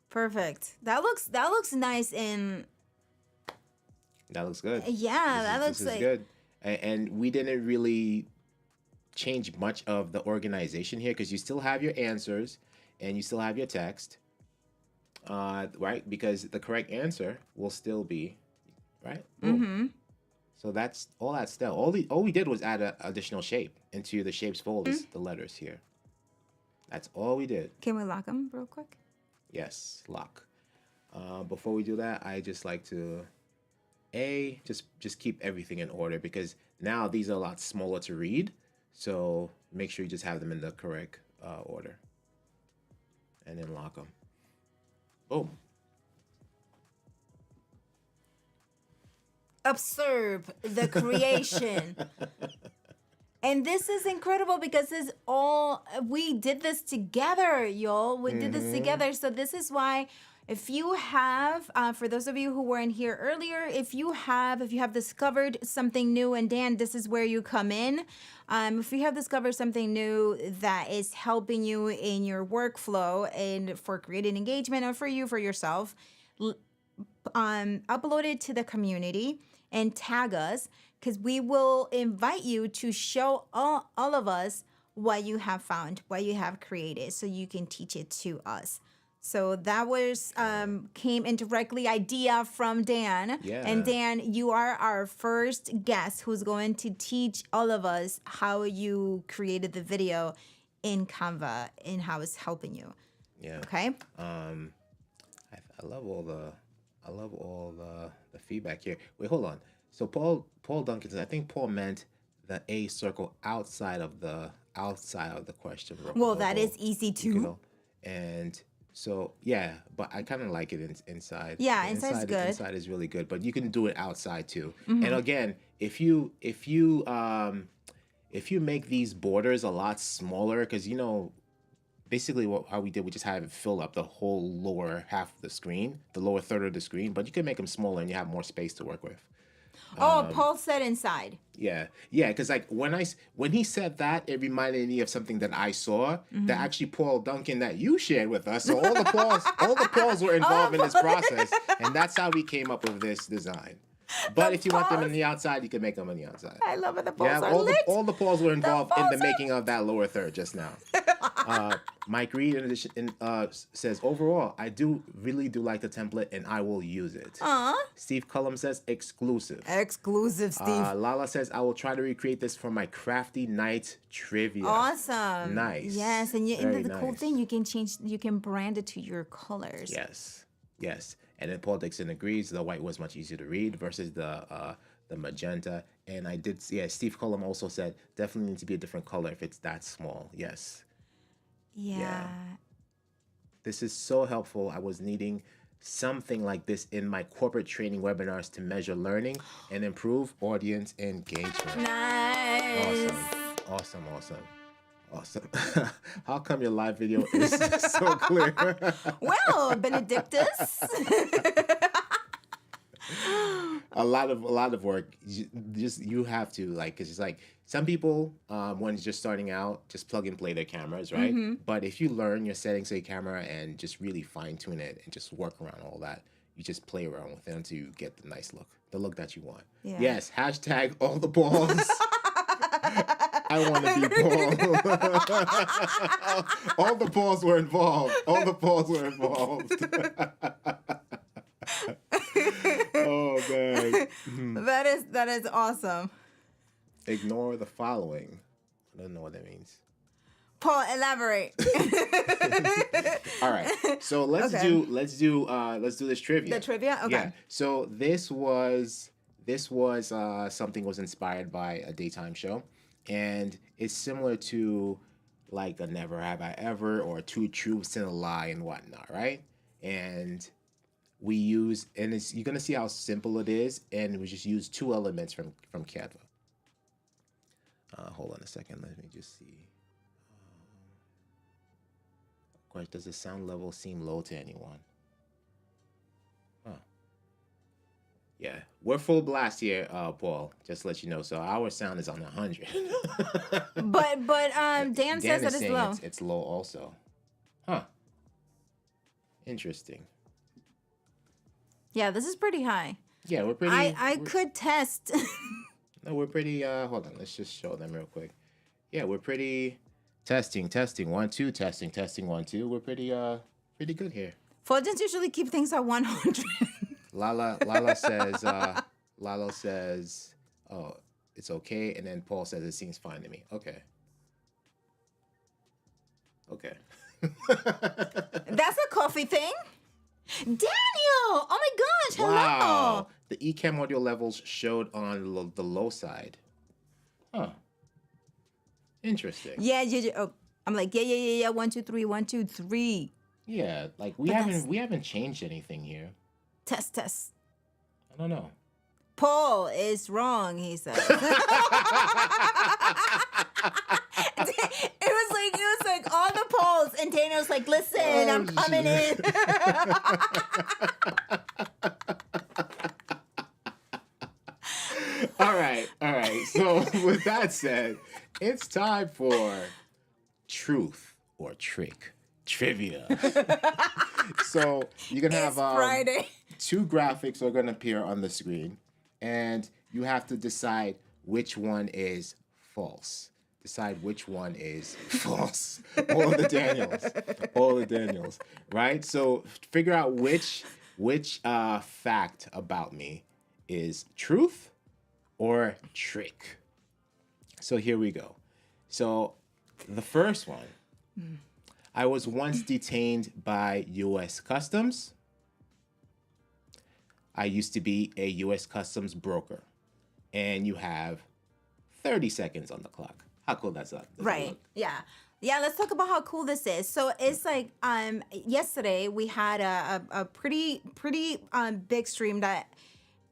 Perfect. That looks nice and That looks good. yeah, that looks this like is good. And we didn't really change much of the organization here because you still have your answers and you still have your text, right? Because the correct answer will still be right. So that's all that still. All we did was add an additional shape into the shapes folders, the letters here. That's all we did. Can we lock them real quick? Yes, lock. Before we do that, I just like to just keep everything in order because now these are a lot smaller to read. So make sure you just have them in the correct order. And then lock them. Boom. Observe the creation. And this is incredible because this all we did this together, y'all. We did this together. So this is why if you have, for those of you who weren't here earlier, if you have discovered something new, and Dan, this is where you come in. If you have discovered something new that is helping you in your workflow and for creating engagement or for yourself, upload it to the community and tag us because we will invite you to show all of us what you have found, what you have created, so you can teach it to us. So that was came indirectly idea from Dan. Yeah. And Dan, you are our first guest who's going to teach all of us how you created the video in Canva and how it's helping you. Yeah. Okay. I love all the feedback here. Wait, hold on. So Paul Duncan says, I think Paul meant the A circle outside of the question. Well, that is easy too. You know? And so yeah, but I kind of like it inside. Yeah, inside's good. Inside is really good, but you can do it outside too. And again, if you make these borders a lot smaller, because basically how we did, we just have it fill up the whole lower half of the screen, the lower third of the screen, but you can make them smaller and you have more space to work with. Paul said inside. Yeah, because like when he said that, it reminded me of something that I saw that actually Paul Duncan that you shared with us. So all the Pauls were involved in this process, and that's how we came up with this design. But if you want them on the outside, you can make them on the outside. I love it. The Pauls Yeah, are lit. all the Pauls were involved in the Pauls making of that lower third just now. Mike Reed in addition says, overall, I really do like the template and I will use it. Steve Cullum says, exclusive. Exclusive, Steve. Lala says, I will try to recreate this for my crafty night trivia. Awesome. Nice. Yes, and the cool nice. thing, you can brand it to your colors. Yes. And then Paul Dixon agrees the white was much easier to read versus the magenta. And I did see, Steve Cullum also said, definitely needs to be a different color if it's that small. Yes. Yeah. This is so helpful. I was needing something like this in my corporate training webinars to measure learning and improve audience engagement. Nice. Awesome. Awesome. How come your live video is so clear? Well, Benedictus. A lot of work. You have to like, because it's like some people when it's just starting out just plug and play their cameras, right? But if you learn your settings of your camera and just really fine tune it and just work around all that, you just play around with it until you get the nice look, the look that you want. Yeah. Yes, hashtag all the balls. I want to be Paul. All the balls were involved. All the balls were involved. Oh man. That is awesome. Ignore the following. I don't know what that means. Paul, elaborate. All right. So let's do this trivia. The trivia? Okay. Yeah. So this was something was inspired by a daytime show, and it's similar to like a Never Have I Ever or Two Truths and a Lie and whatnot, right? And you're gonna see how simple it is, and we just use two elements from Canva. Hold on a second. Let me just see. Of course, does the sound level seem low to anyone? Oh. Yeah, we're full blast here, Paul. Just to let you know. So our sound is on 100. but Dan says that it's low. It's low also. Huh. Interesting. Yeah, this is pretty high. Yeah, we're pretty. I could test. No, we're pretty. Hold on, let's just show them real quick. Yeah, we're pretty. Testing 1 2. Testing 1 2. We're pretty good here. Fuljens usually keep things at 100. Lala says, oh, it's okay, and then Paul says it seems fine to me. Okay. That's a coffee thing. Daniel! Oh my gosh! Hello. Wow. The Ecamm audio levels showed on the low side. Huh. Interesting. Yeah. Oh, I'm like, yeah. 1 2 3. 1 2 3. Yeah, like we haven't changed anything here. Test. I don't know. Paul is wrong, he says. It was like all the polls, and Dana was like, listen, I'm coming in. All right. So with that said, it's time for truth or trick trivia. So you're gonna have Friday. two graphics are gonna appear on the screen, and you have to decide which one is false. Decide which one is false. All the Daniels. Right? So figure out which fact about me is truth or trick. So here we go. So the first one, I was once detained by U.S. Customs. I used to be a U.S. Customs broker. And you have 30 seconds on the clock. How cool that's up. Right. Yeah. Yeah, let's talk about how cool this is. So it's like yesterday we had a pretty big stream that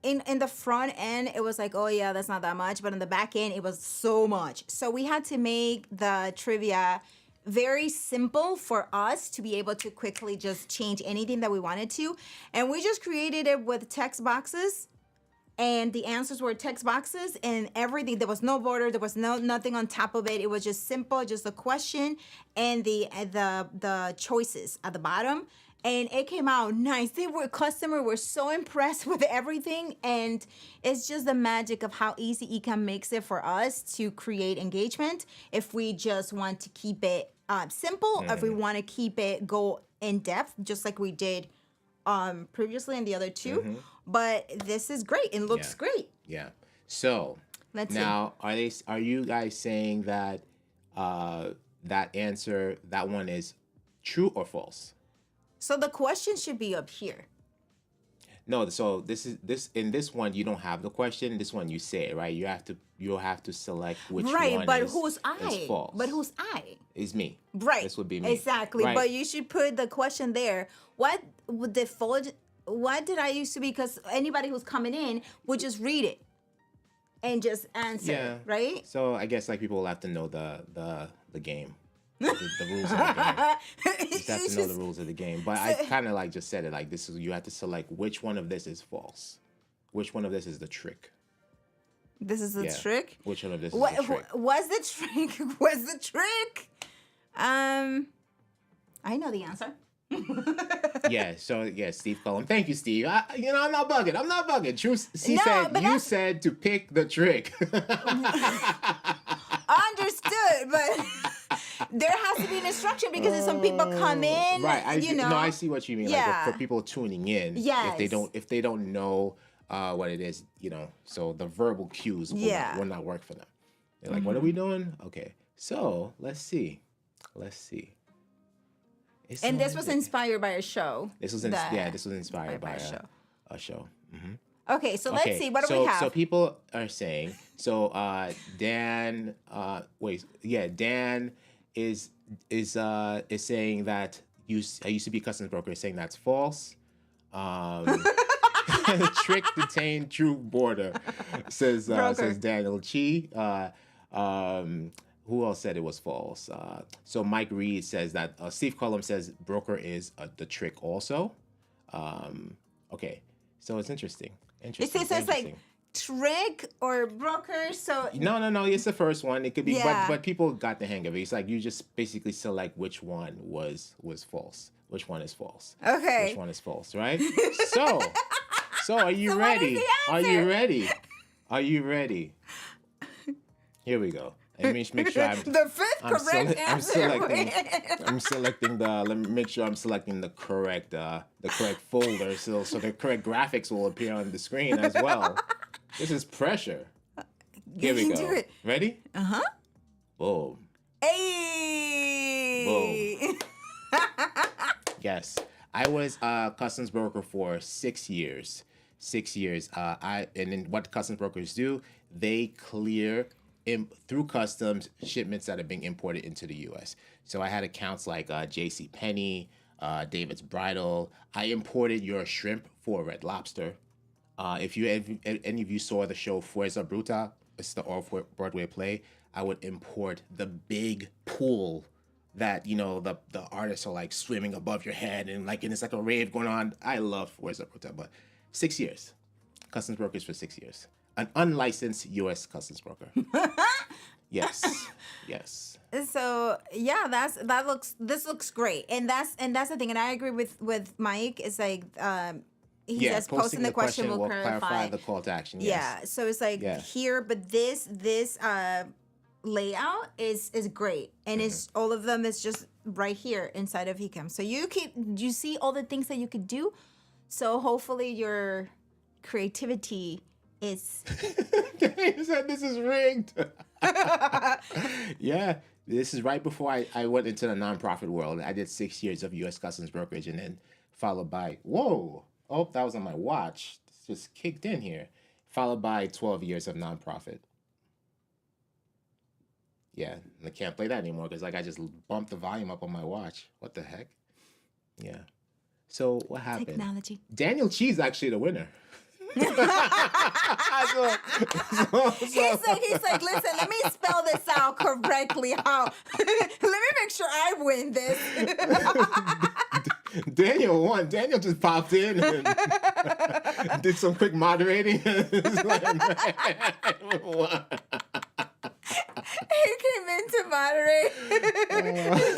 in the front end it was like, oh yeah, that's not that much, but in the back end it was so much. So we had to make the trivia very simple for us to be able to quickly just change anything that we wanted to. And we just created it with text boxes. And the answers were text boxes and everything. There was no border. There was nothing on top of it. It was just simple, just a question and the choices at the bottom. And it came out nice. Customer were so impressed with everything. And it's just the magic of how easy Ecamm makes it for us to create engagement. If we just want to keep it simple, or if we want to keep it go in depth, just like we did previously in the other two. But this is great. It looks great. Yeah. So Let's now are you guys saying that that one is true or false? So the question should be up here. No, so in this one you don't have the question. This one you say it, right? You'll have to select which one but is, who's I? is false. But who's I? Is me. Right. This would be me. Exactly. Right. But you should put the question there. What did I used to be? Because anybody who's coming in would just read it. and just answer, Yeah. right? So I guess like people will have to know the game, the rules of the game. You just have to know the rules of the game. But I kind of like just said it like this is you have to select which one of this is false, which one of this is the trick. This is the Yeah. trick. Which one of this is the trick? What's the trick? What's the trick? I know the answer. Yeah. So yeah, Steve Cullum. Thank you, Steve. I'm not bugging. I'm not bugging. Truth. He No, said but you said to pick the trick. Understood, but there has to be an instruction because some people come in, Right. know. No, I see what you mean. Yeah. Like for people tuning in, Yes. if they don't know what it is, so the verbal cues will not work for them. They're like, what are we doing? Okay. So let's see. And this was inspired by a show. This was inspired by a show. Mm-hmm. Okay, so let's see. What do we have? So people are saying. So Dan. Dan is saying that I used to be a customs broker. Is saying that's false. Trick, detain, true border. Says Daniel Chi. Who else said it was false? So Mike Reed says that Steve Cullum says broker is the trick also. Okay, so it's interesting. It says like trick or broker. So no, it's the first one. It could be, Yeah. but people got the hang of it. It's like you just basically select which one was false, which one is false. Okay. Which one is false, right? So are you So what is ready? the Are you answer? ready? Are you ready? Here we go. Let me make sure the fifth correct answer. I'm selecting the. Let me make sure I'm selecting the correct folder, so the correct graphics will appear on the screen as well. This is pressure. Here we You go. can do it. Ready? Boom. Hey. Yes, I was a customs broker for 6 years. 6 years. And then what customs brokers do? They clear through customs shipments that are being imported into the U.S. So I had accounts like J.C. Penney, David's Bridal. I imported your shrimp for Red Lobster. If any of you saw the show Fuerza Bruta, it's the off-Broadway play, I would import the big pool that the artists are like swimming above your head and it's like a rave going on. I love Fuerza Bruta, but 6 years, customs brokers for 6 years. An unlicensed U.S. customs broker. Yes. So yeah, this looks great, and that's the thing, and I agree with Mike. It's like he says posting the question will clarify the call to action. Yes. Yeah, so it's like here, but this layout is great, and it's all of them is just right here inside of Ecamm. So you see all the things that you could do. So hopefully your creativity is. He said this is rigged. Yeah, this is right before I went into the nonprofit world. I did 6 years of U.S. Customs brokerage, and then followed by that was on my watch. This just kicked in here. Followed by 12 years of nonprofit. Yeah, and I can't play that anymore because I just bumped the volume up on my watch. What the heck? Yeah. So what happened? Technology. Daniel Chi's actually the winner. He's like, listen, let me spell this out correctly. Let me make sure I win this. Daniel won. Daniel just popped in and did some quick moderating. He came in to moderate.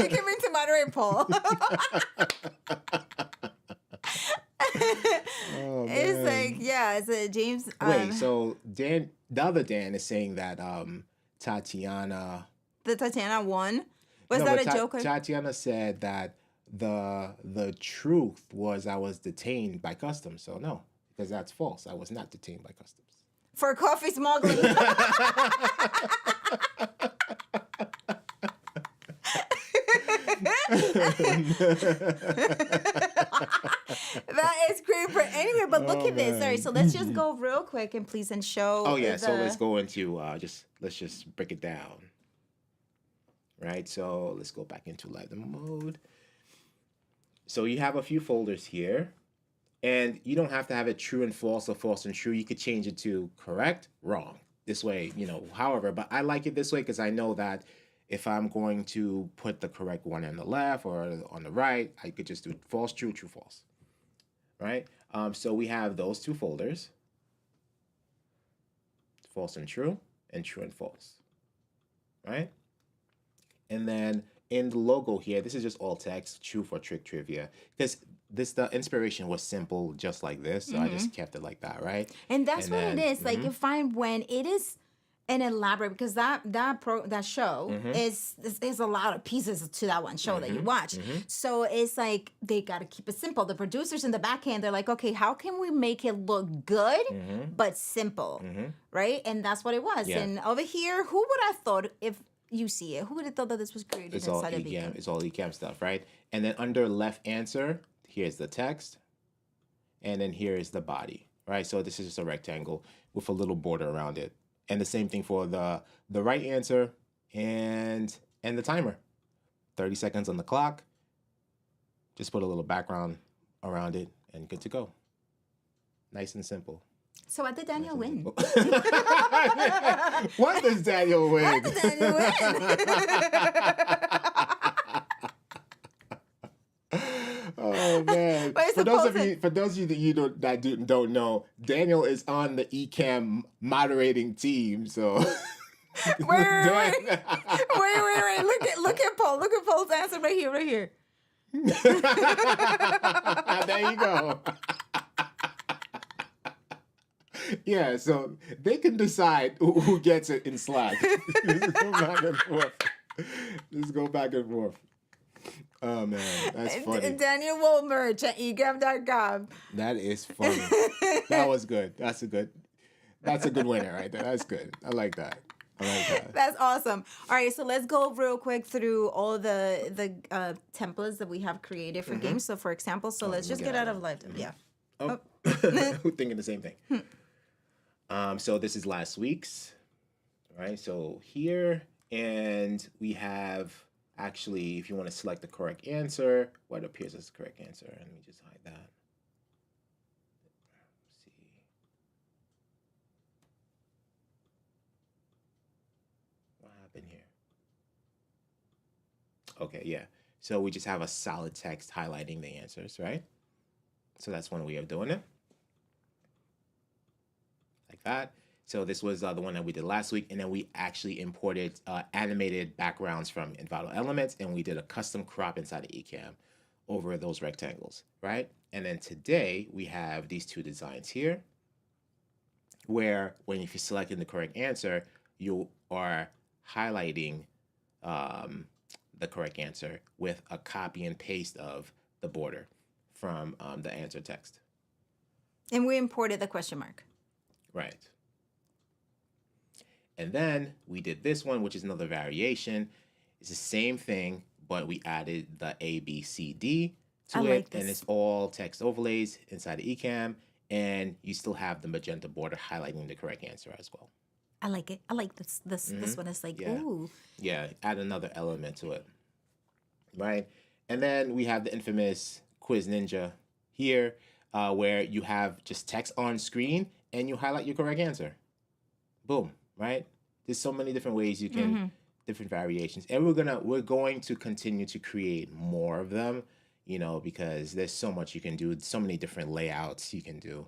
He came in to moderate Paul. It's like, it's a James. Wait, so Dan, the other Dan is saying that Tatiana. The Tatiana won? Was that a joke? Tatiana said that the truth was I was detained by customs. So no, because that's false. I was not detained by customs. For coffee smuggling. That is great. But anyway, but look at this. All right, so let's just go real quick and please and show. Oh yeah, so let's go into let's just break it down. Right, so let's go back into live demo mode. So you have a few folders here, and you don't have to have it true and false or false and true. You could change it to correct, wrong. this way, however, but I like it this way because I know that if I'm going to put the correct one on the left or on the right, I could just do false, true, true, false, right? So we have those two folders, false and true and false, right? And then in the logo here, this is just all text, true for trick trivia, because the inspiration was simple, just like this, so I just kept it like that, right? And that's what it is. Like you find when it is an elaborate, because that show is a lot of pieces to that one show that you watch. So it's like they got to keep it simple. The producers in the back end, they're like, okay, how can we make it look good but simple, right? And that's what it was. Yeah. And over here, who would have thought if you see it? Who would have thought that this was created inside of Ecamm? It's all Ecamm stuff, right? And then under left answer, here's the text, and then here is the body, right? So this is just a rectangle with a little border around it. And the same thing for the right answer and the timer. 30 seconds on the clock. Just put a little background around it and good to go. Nice and simple. So what did Daniel win? What does Daniel win? What did Daniel win? Oh man! For those of you that don't know, Daniel is on the Ecamm moderating team. So wait! Look at Paul. Look at Paul's answer right here. There you go. Yeah, so they can decide who gets it in Slack. Just go back and forth. Oh man, that's funny. Daniel will merch at ecamm.com. That is funny. That was good. That's a good winner right there. That's good. I like that. That's awesome. All right, so let's go real quick through all the templates that we have created for games. So for example, let's just get out of live. Yeah. Oh. Thinking the same thing. So this is last week's, right? So here, and we have, actually, if you want to select the correct answer, what appears as the correct answer, let me just hide that. Let's see. What happened here? Okay, yeah. So we just have a solid text highlighting the answers, right? So that's one way of doing it. Like that. So this was the one that we did last week, and then we actually imported animated backgrounds from Envato Elements, and we did a custom crop inside of Ecamm over those rectangles, right? And then today we have these two designs here, where if you're selecting the correct answer, you are highlighting the correct answer with a copy and paste of the border from the answer text. And we imported the question mark. Right. And then we did this one, which is another variation. It's the same thing, but we added the A, B, C, D to it. And it's all text overlays inside of Ecamm. And you still have the magenta border highlighting the correct answer as well. I like it. I like this. This one is like, ooh. Yeah, add another element to it. Right? And then we have the infamous Quiz Ninja here, where you have just text on screen and you highlight your correct answer. Boom, right? There's so many different ways you can, different variations. And we're going to continue to create more of them, because there's so much you can do, so many different layouts you can do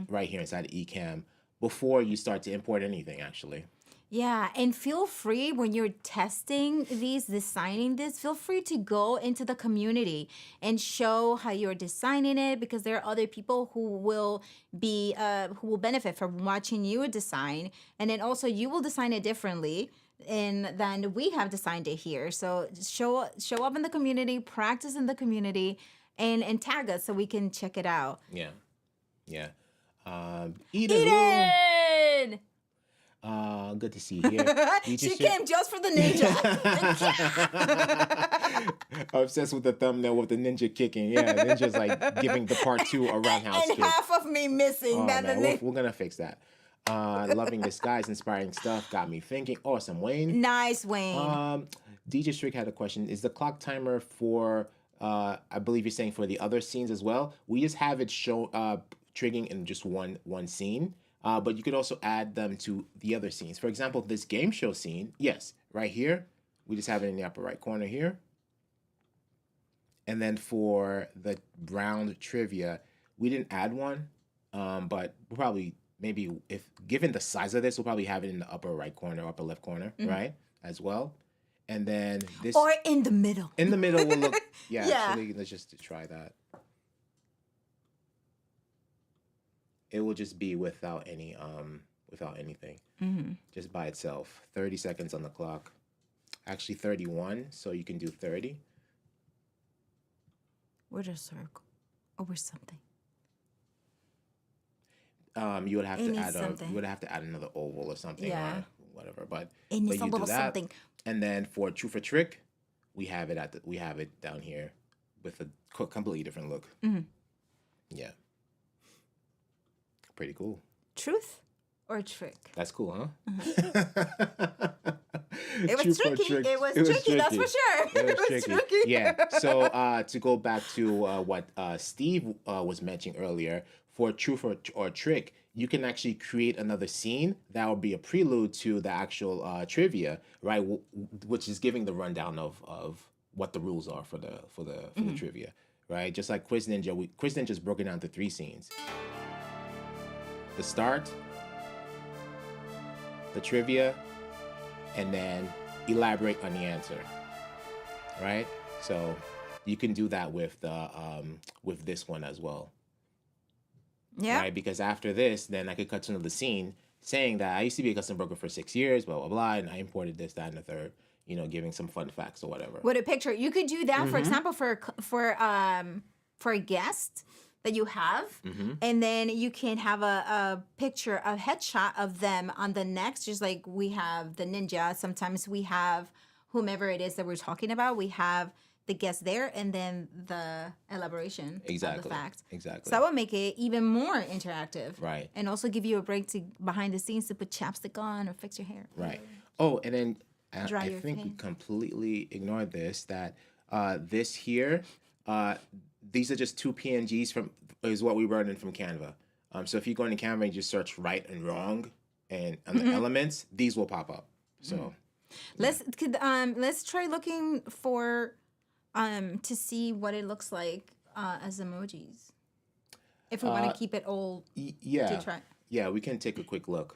right here inside of Ecamm before you start to import anything, actually. Yeah, and feel free when you're testing these, designing this, feel free to go into the community and show how you're designing it, because there are other people who will benefit from watching you design, and then also you will design it differently than we have designed it here. So show up in the community, practice in the community, and tag us so we can check it out. Yeah. Eden! Good to see you here. She came just for the ninja. Obsessed with the thumbnail with the ninja kicking. Yeah, ninja's like giving the part 2 a roundhouse kick. And half of me missing. Man, we're gonna fix that. Loving this guy's inspiring stuff. Got me thinking. Awesome, Wayne. Nice, Wayne. DJ Strick had a question. Is the clock timer for, I believe you're saying for the other scenes as well? We just have it show triggering in just one scene. But you could also add them to the other scenes. For example, this game show scene, yes, right here, we just have it in the upper right corner here. And then for the round trivia, we didn't add one, but we'll probably, maybe if given the size of this, we'll probably have it in the upper right corner, upper left corner, right, as well. And then this, or in the middle. in the middle will look, yeah, Yeah. actually, let's just try that. It will just be without any, without anything, just by itself. 30 seconds on the clock. Actually, 31, so you can do 30. With a circle or with something. You would have It to needs add something. you would have to add another oval or something, Yeah. or whatever. But It needs a you do little that. something. And then for truth or trick, we have it down here with a completely different look. Yeah, pretty cool. Truth or trick? That's cool, huh? It was Truth or tricky. trick. It was tricky, that's for sure. It was tricky. Yeah. So to go back to what Steve was mentioning earlier, for truth or trick, you can actually create another scene that will be a prelude to the actual trivia, right? Which is giving the rundown of what the rules are for the trivia, right? Just like Quiz Ninja, Quiz Ninja's broken down to 3 scenes: the start, the trivia, and then elaborate on the answer, right? So you can do that with the with this one as well. Yeah. Right? Because after this, then I could cut to another scene saying that I used to be a custom broker for 6 years, blah blah blah, and I imported this, that, and the third. Giving some fun facts or whatever. With a picture, you could do that. For example, for a guest that you have, and then you can have a picture, a headshot of them on the next. Just like we have the ninja. Sometimes we have whomever it is that we're talking about. We have the guest there, and then the elaboration of the facts. Exactly. So that would make it even more interactive. Right. And also give you a break to behind the scenes to put chapstick on or fix your hair. Right. Oh, and then Dry I your think we skin. completely ignored this, that this here, these are just 2 PNGs is what we run in from Canva. So if you go into Canva and just search right and wrong and on the elements, these will pop up. So Let's try looking for to see what it looks like as emojis. If we want to keep it all yeah. to try. Yeah, we can take a quick look.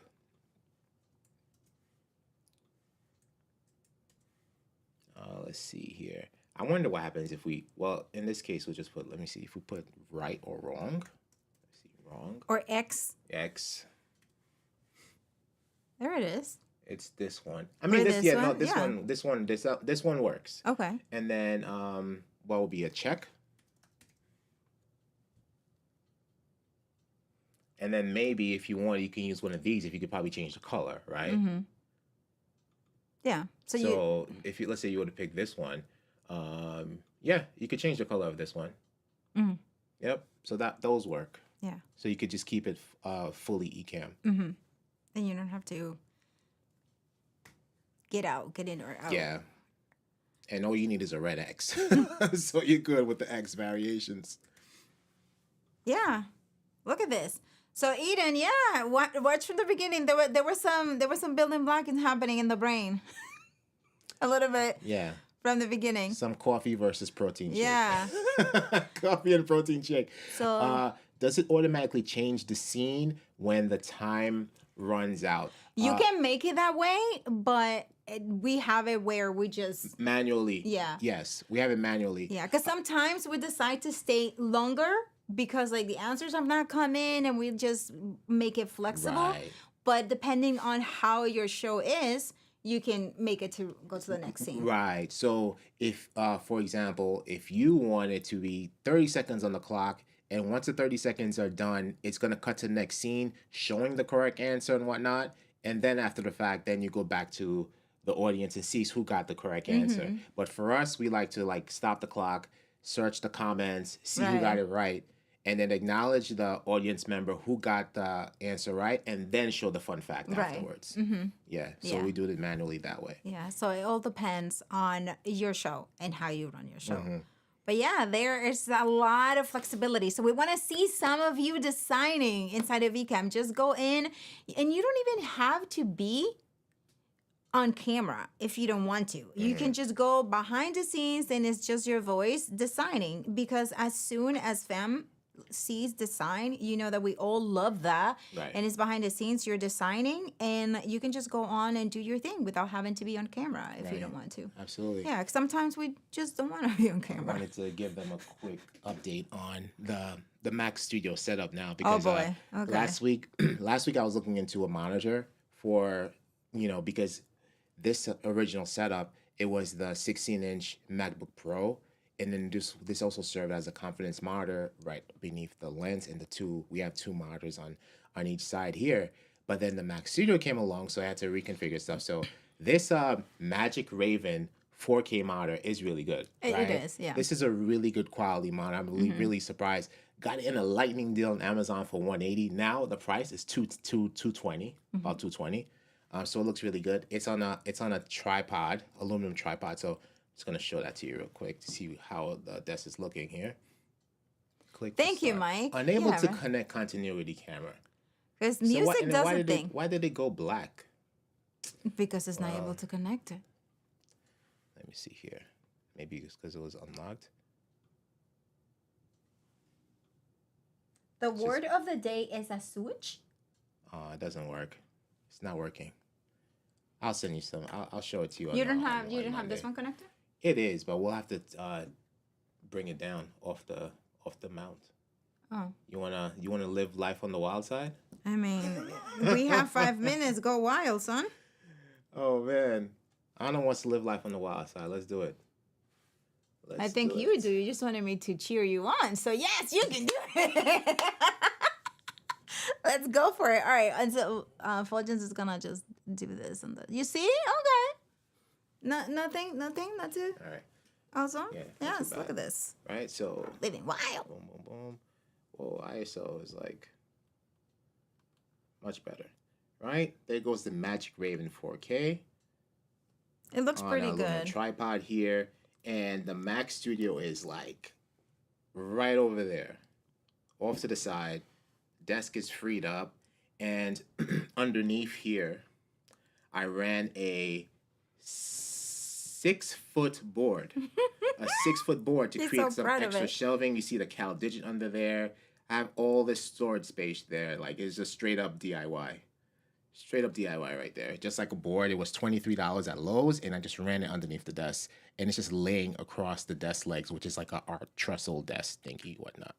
Let's see here. I wonder what happens if in this case, we'll just let me see, if we put right or wrong. Let's see, wrong. Or X. X. There it is. It's this one. I mean, Or this, this yeah, one? no, this Yeah. one, this one works. Okay. And then, what will be a check? And then maybe if you want, you can use one of these. If you could probably change the color, right? Yeah. So if you, let's say you were to pick this one, yeah, you could change the color of this one. Yep. So those work. Yeah. So you could just keep it fully Ecamm. Then you don't have to get in or out. Yeah. And all you need is a red X. So you're good with the X variations. Yeah. Look at this. So Eden, yeah, watch from the beginning. There were some building blocks happening in the brain. A little bit. Yeah. From the beginning. Some coffee versus protein shake. Yeah. Coffee and protein shake. So does it automatically change the scene when the time runs out? you can make it that way, but we have it where we just Manually. Yeah. Yes, we have it manually. yeah, because sometimes we decide to stay longer because like the answers have not come in, and we just make it flexible. Right. But depending on how your show is, you can make it to go to the next scene. Right. So if, for example, if you want it to be 30 seconds on the clock, and once the 30 seconds are done, it's going to cut to the next scene, showing the correct answer and whatnot. And then after the fact, then you go back to the audience and sees who got the correct answer. But for us, we like to stop the clock, search the comments, see who got it right, and then acknowledge the audience member who got the answer right, and then show the fun fact afterwards. Yeah. So we do it manually that way. Yeah, so it all depends on your show and how you run your show. But But yeah, there is a lot of flexibility. So we want to see some of you designing inside of Ecamm. Just go in, and you don't even have to be on camera if you don't want to. You can just go behind the scenes and it's just your voice designing, because as soon as fam sees design, you know that we all love that. Right. And it's behind the scenes, you're designing, and you can just go on and do your thing without having to be on camera if you don't want to. Absolutely. Yeah, 'cause sometimes we just don't want to be on I camera. wanted to give them a quick update on the Mac Studio setup now, because boy. Okay. last week I was looking into a monitor for, because this original setup, it was the 16-inch MacBook Pro, and then this also served as a confidence monitor right beneath the lens, and we have two monitors on each side here. But then the Mac Studio came along, so I had to reconfigure stuff. So this Magic Raven 4K monitor is really good. Right? It is, yeah. This is a really good quality monitor. I'm really surprised. Got it in a lightning deal on Amazon for $180. Now the price is $220, about $220. So it looks really good. It's on a tripod, aluminum tripod. So I'm just gonna show that to you real quick to see how the desk is looking here. Click. Thank you, Mike. Unable to connect continuity camera. Because music does a thing. Why did it go black? Because it's not able to connect it. Let me see here. Maybe it's because it was unlocked. The word of the day is a switch. It doesn't work. It's not working. I'll send you some. I'll show it to you. You don't have this one connected? It is, but we'll have to bring it down off the mount. Oh. You wanna live life on the wild side? I mean, we have 5 minutes. Go wild, son. Oh man, Anna wants to live life on the wild side. Let's do it. I think you do. You just wanted me to cheer you on. So yes, you can do it. Let's go for it. All right. And so Fuljens is gonna just do this and that. You see? Okay. Nothing. That's it. All right. Awesome. Yeah, Yes. Look at this. Right. So Living wild. boom, boom, boom. Whoa, ISO is like much better. Right. There goes the Magic Raven 4K. It looks pretty on a little good. tripod here, and the Mac Studio is like right over there, off to the side. Desk is freed up, and underneath here, I ran a 6-foot board, a 6-foot board to He's create so some proud of extra it. shelving. You see the Cal Digit under there. I have all this storage space there. Like, it's just straight up DIY. Straight up DIY right there. Just like a board. It was $23 at Lowe's, and I just ran it underneath the desk. And it's just laying across the desk legs, which is like a art trestle desk thingy, whatnot.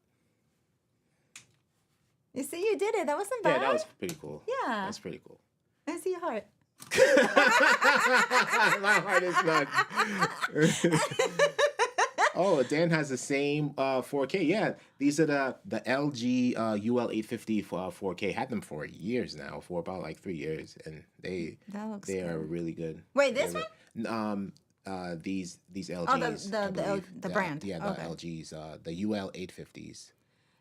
You see, you did it. That wasn't bad. Yeah, that was pretty cool. Yeah. That's pretty cool. I see your heart. My heart is not. Oh, Dan has the same 4K. Yeah, these are the LG UL850 4K. Had them for years now, for about like 3 years, and they are really good. Wait, this one? These LGs. Oh, the brand. Yeah, the LGs. The UL850s.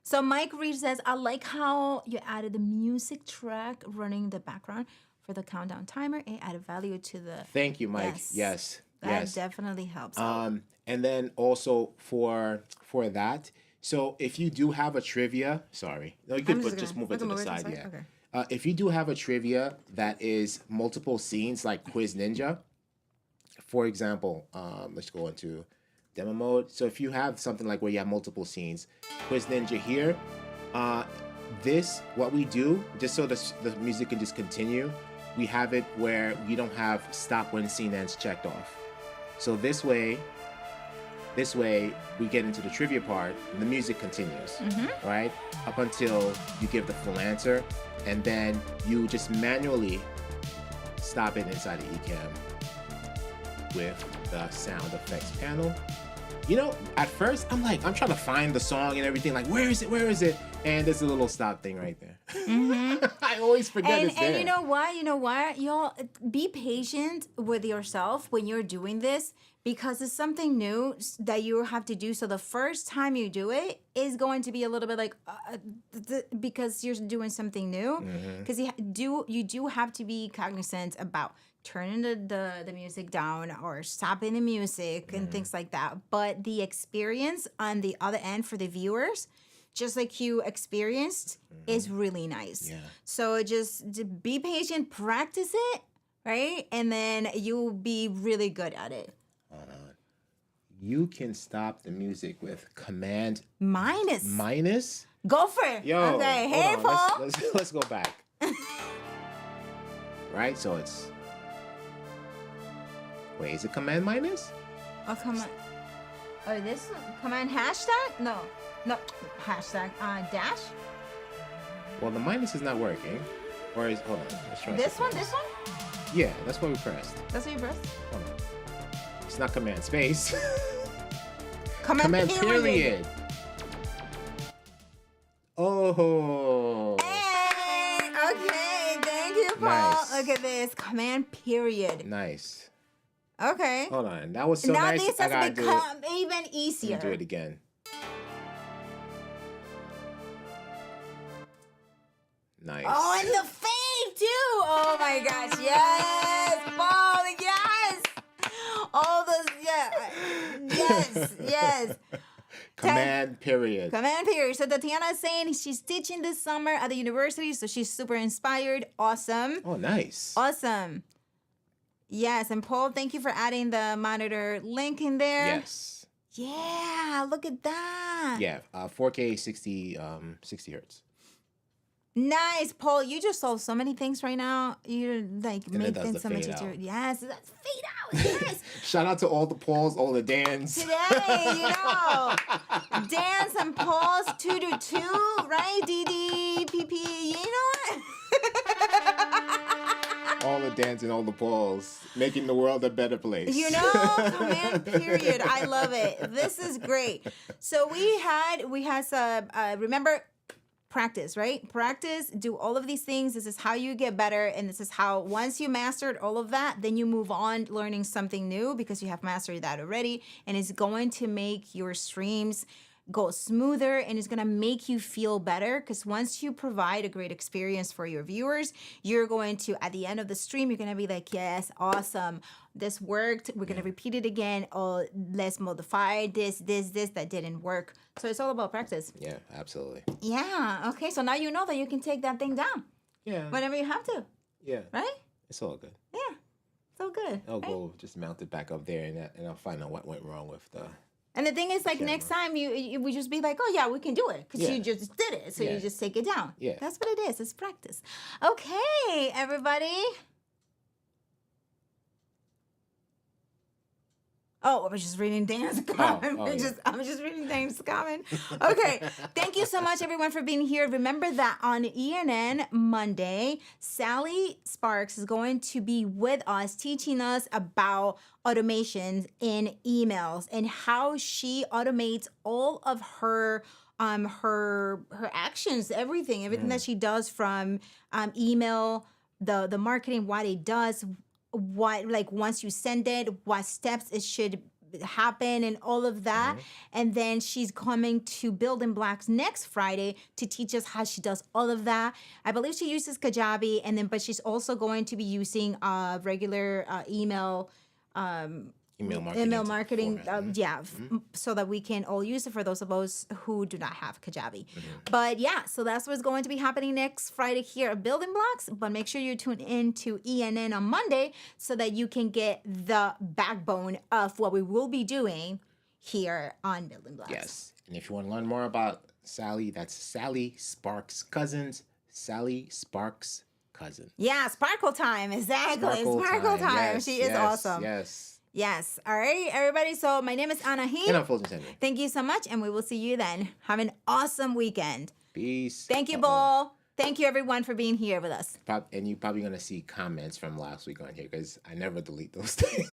So Mike Reed says, I like how you added the music track running in the background for the countdown timer. It added value to the... Thank you, Mike. Yes. That definitely helps. And then also for that, so if you do have a trivia, sorry, no, you could just move it to the side. Yeah. Okay. If you do have a trivia that is multiple scenes, like Quiz Ninja, for example, let's go into demo mode. So if you have something like where you have multiple scenes, Quiz Ninja here, what we do, just so the music can just continue, we have it where we don't have stop when scene ends checked off. So this way we get into the trivia part and the music continues, right? Up until you give the full answer, and then you just manually stop it inside the Ecamm with the sound effects panel. You know, at first I'm trying to find the song and everything, like where is it? And there's a little stop thing right there. I always forget it's there. And you know what? You know what? Y'all be patient with yourself when you're doing this because it's something new that you have to do. So the first time you do it is going to be a little bit like because you're doing something new. Because you do have to be cognizant about turning the music down or stopping the music and things like that. But the experience on the other end for the viewers, just like you experienced, is really nice. Yeah. So just be patient, practice it, right? And then you'll be really good at it. You can stop the music with Command Minus. Go for it. Yo, okay. hold Hey, on. Paul. Let's go back. Right? So it's... Wait, is it Command minus? Oh, command. Oh, this one? Command hashtag? No, hashtag. Dash. Well, the minus is not working. Or is... Hold on. Let's try This one? Yeah, that's what we pressed. That's what you pressed? Hold on. It's not Command space. Command period. Oh. Hey, okay, thank you, Paul. Nice. Look at this. Command period. Nice. Okay. Hold on. That was so now nice. this I has gotta do become it. even easier. Do it again. Nice. Oh, and the fade too. Oh my gosh, yes, Paul, yes. All those, yes. Command period. Command period. So Tatiana is saying she's teaching this summer at the university, so she's super inspired. Awesome. Oh, nice. Awesome. Yes, and Paul, thank you for adding the monitor link in there. Yes. Yeah, look at that. Yeah, 4K 60 hertz. Nice, Paul. You just solved so many things right now. You're like And it does making the so much fade out. Yes, that's fade out. Yes. Shout out to all the Pauls, all the Dans. Today, dance and pause 2 to 2, right? DDPP, you know what? All the Dans and all the Pauls, making the world a better place. Command period. I love it. This is great. So we had some, remember, practice, right? Practice, do all of these things. This is how you get better. And this is how, once you mastered all of that, then you move on learning something new because you have mastered that already. And it's going to make your streams go smoother and it's going to make you feel better because once you provide a great experience for your viewers, you're going to, at the end of the stream, you're going to be like, yes, awesome. This worked. We're going to repeat it again. Oh, let's modify this that didn't work. So it's all about practice. Yeah, absolutely. Yeah. Okay. So now you know that you can take that thing down. Yeah. Whenever you have to. Yeah. Right? It's all good. Yeah. It's all good. I'll right? go just mount it back up there and I'll find out what went wrong with the... And the thing is, like, next time you would just be like, oh, yeah, we can do it. Because Yeah. you just did it. So Yeah. you just take it down. Yeah. That's what it is. It's practice. Okay, everybody. Oh, I was just reading Dan's comment. I'm just reading Dan's comment. Okay. Thank you so much, everyone, for being here. Remember that on ENN Monday, Sally Sparks is going to be with us, teaching us about automations in emails and how she automates all of her actions, everything that she does from email, the marketing, what it does, what, like, once you send it, what steps it should happen and all of that. And then she's coming to BuildingBlocks next Friday to teach us how she does all of that. I believe she uses Kajabi, but she's also going to be using regular email marketing, so that we can all use it for those of us who do not have Kajabi. But yeah, so that's what's going to be happening next Friday here at BuildingBlocks. But make sure you tune in to ENN on Monday so that you can get the backbone of what we will be doing here on BuildingBlocks. Yes. And if you want to learn more about Sally, that's Sally Sparks Cousins. Sally Sparks Cousin. Yeah, Sparkle Time. Exactly. Sparkle time. Yes, She is awesome. Yes. All right, everybody. So my name is Anna He. And I'm Fuljens. Thank you so much, and we will see you then. Have an awesome weekend. Peace. Thank you, Bull. Thank you, everyone, for being here with us. And you're probably going to see comments from last week on here because I never delete those things.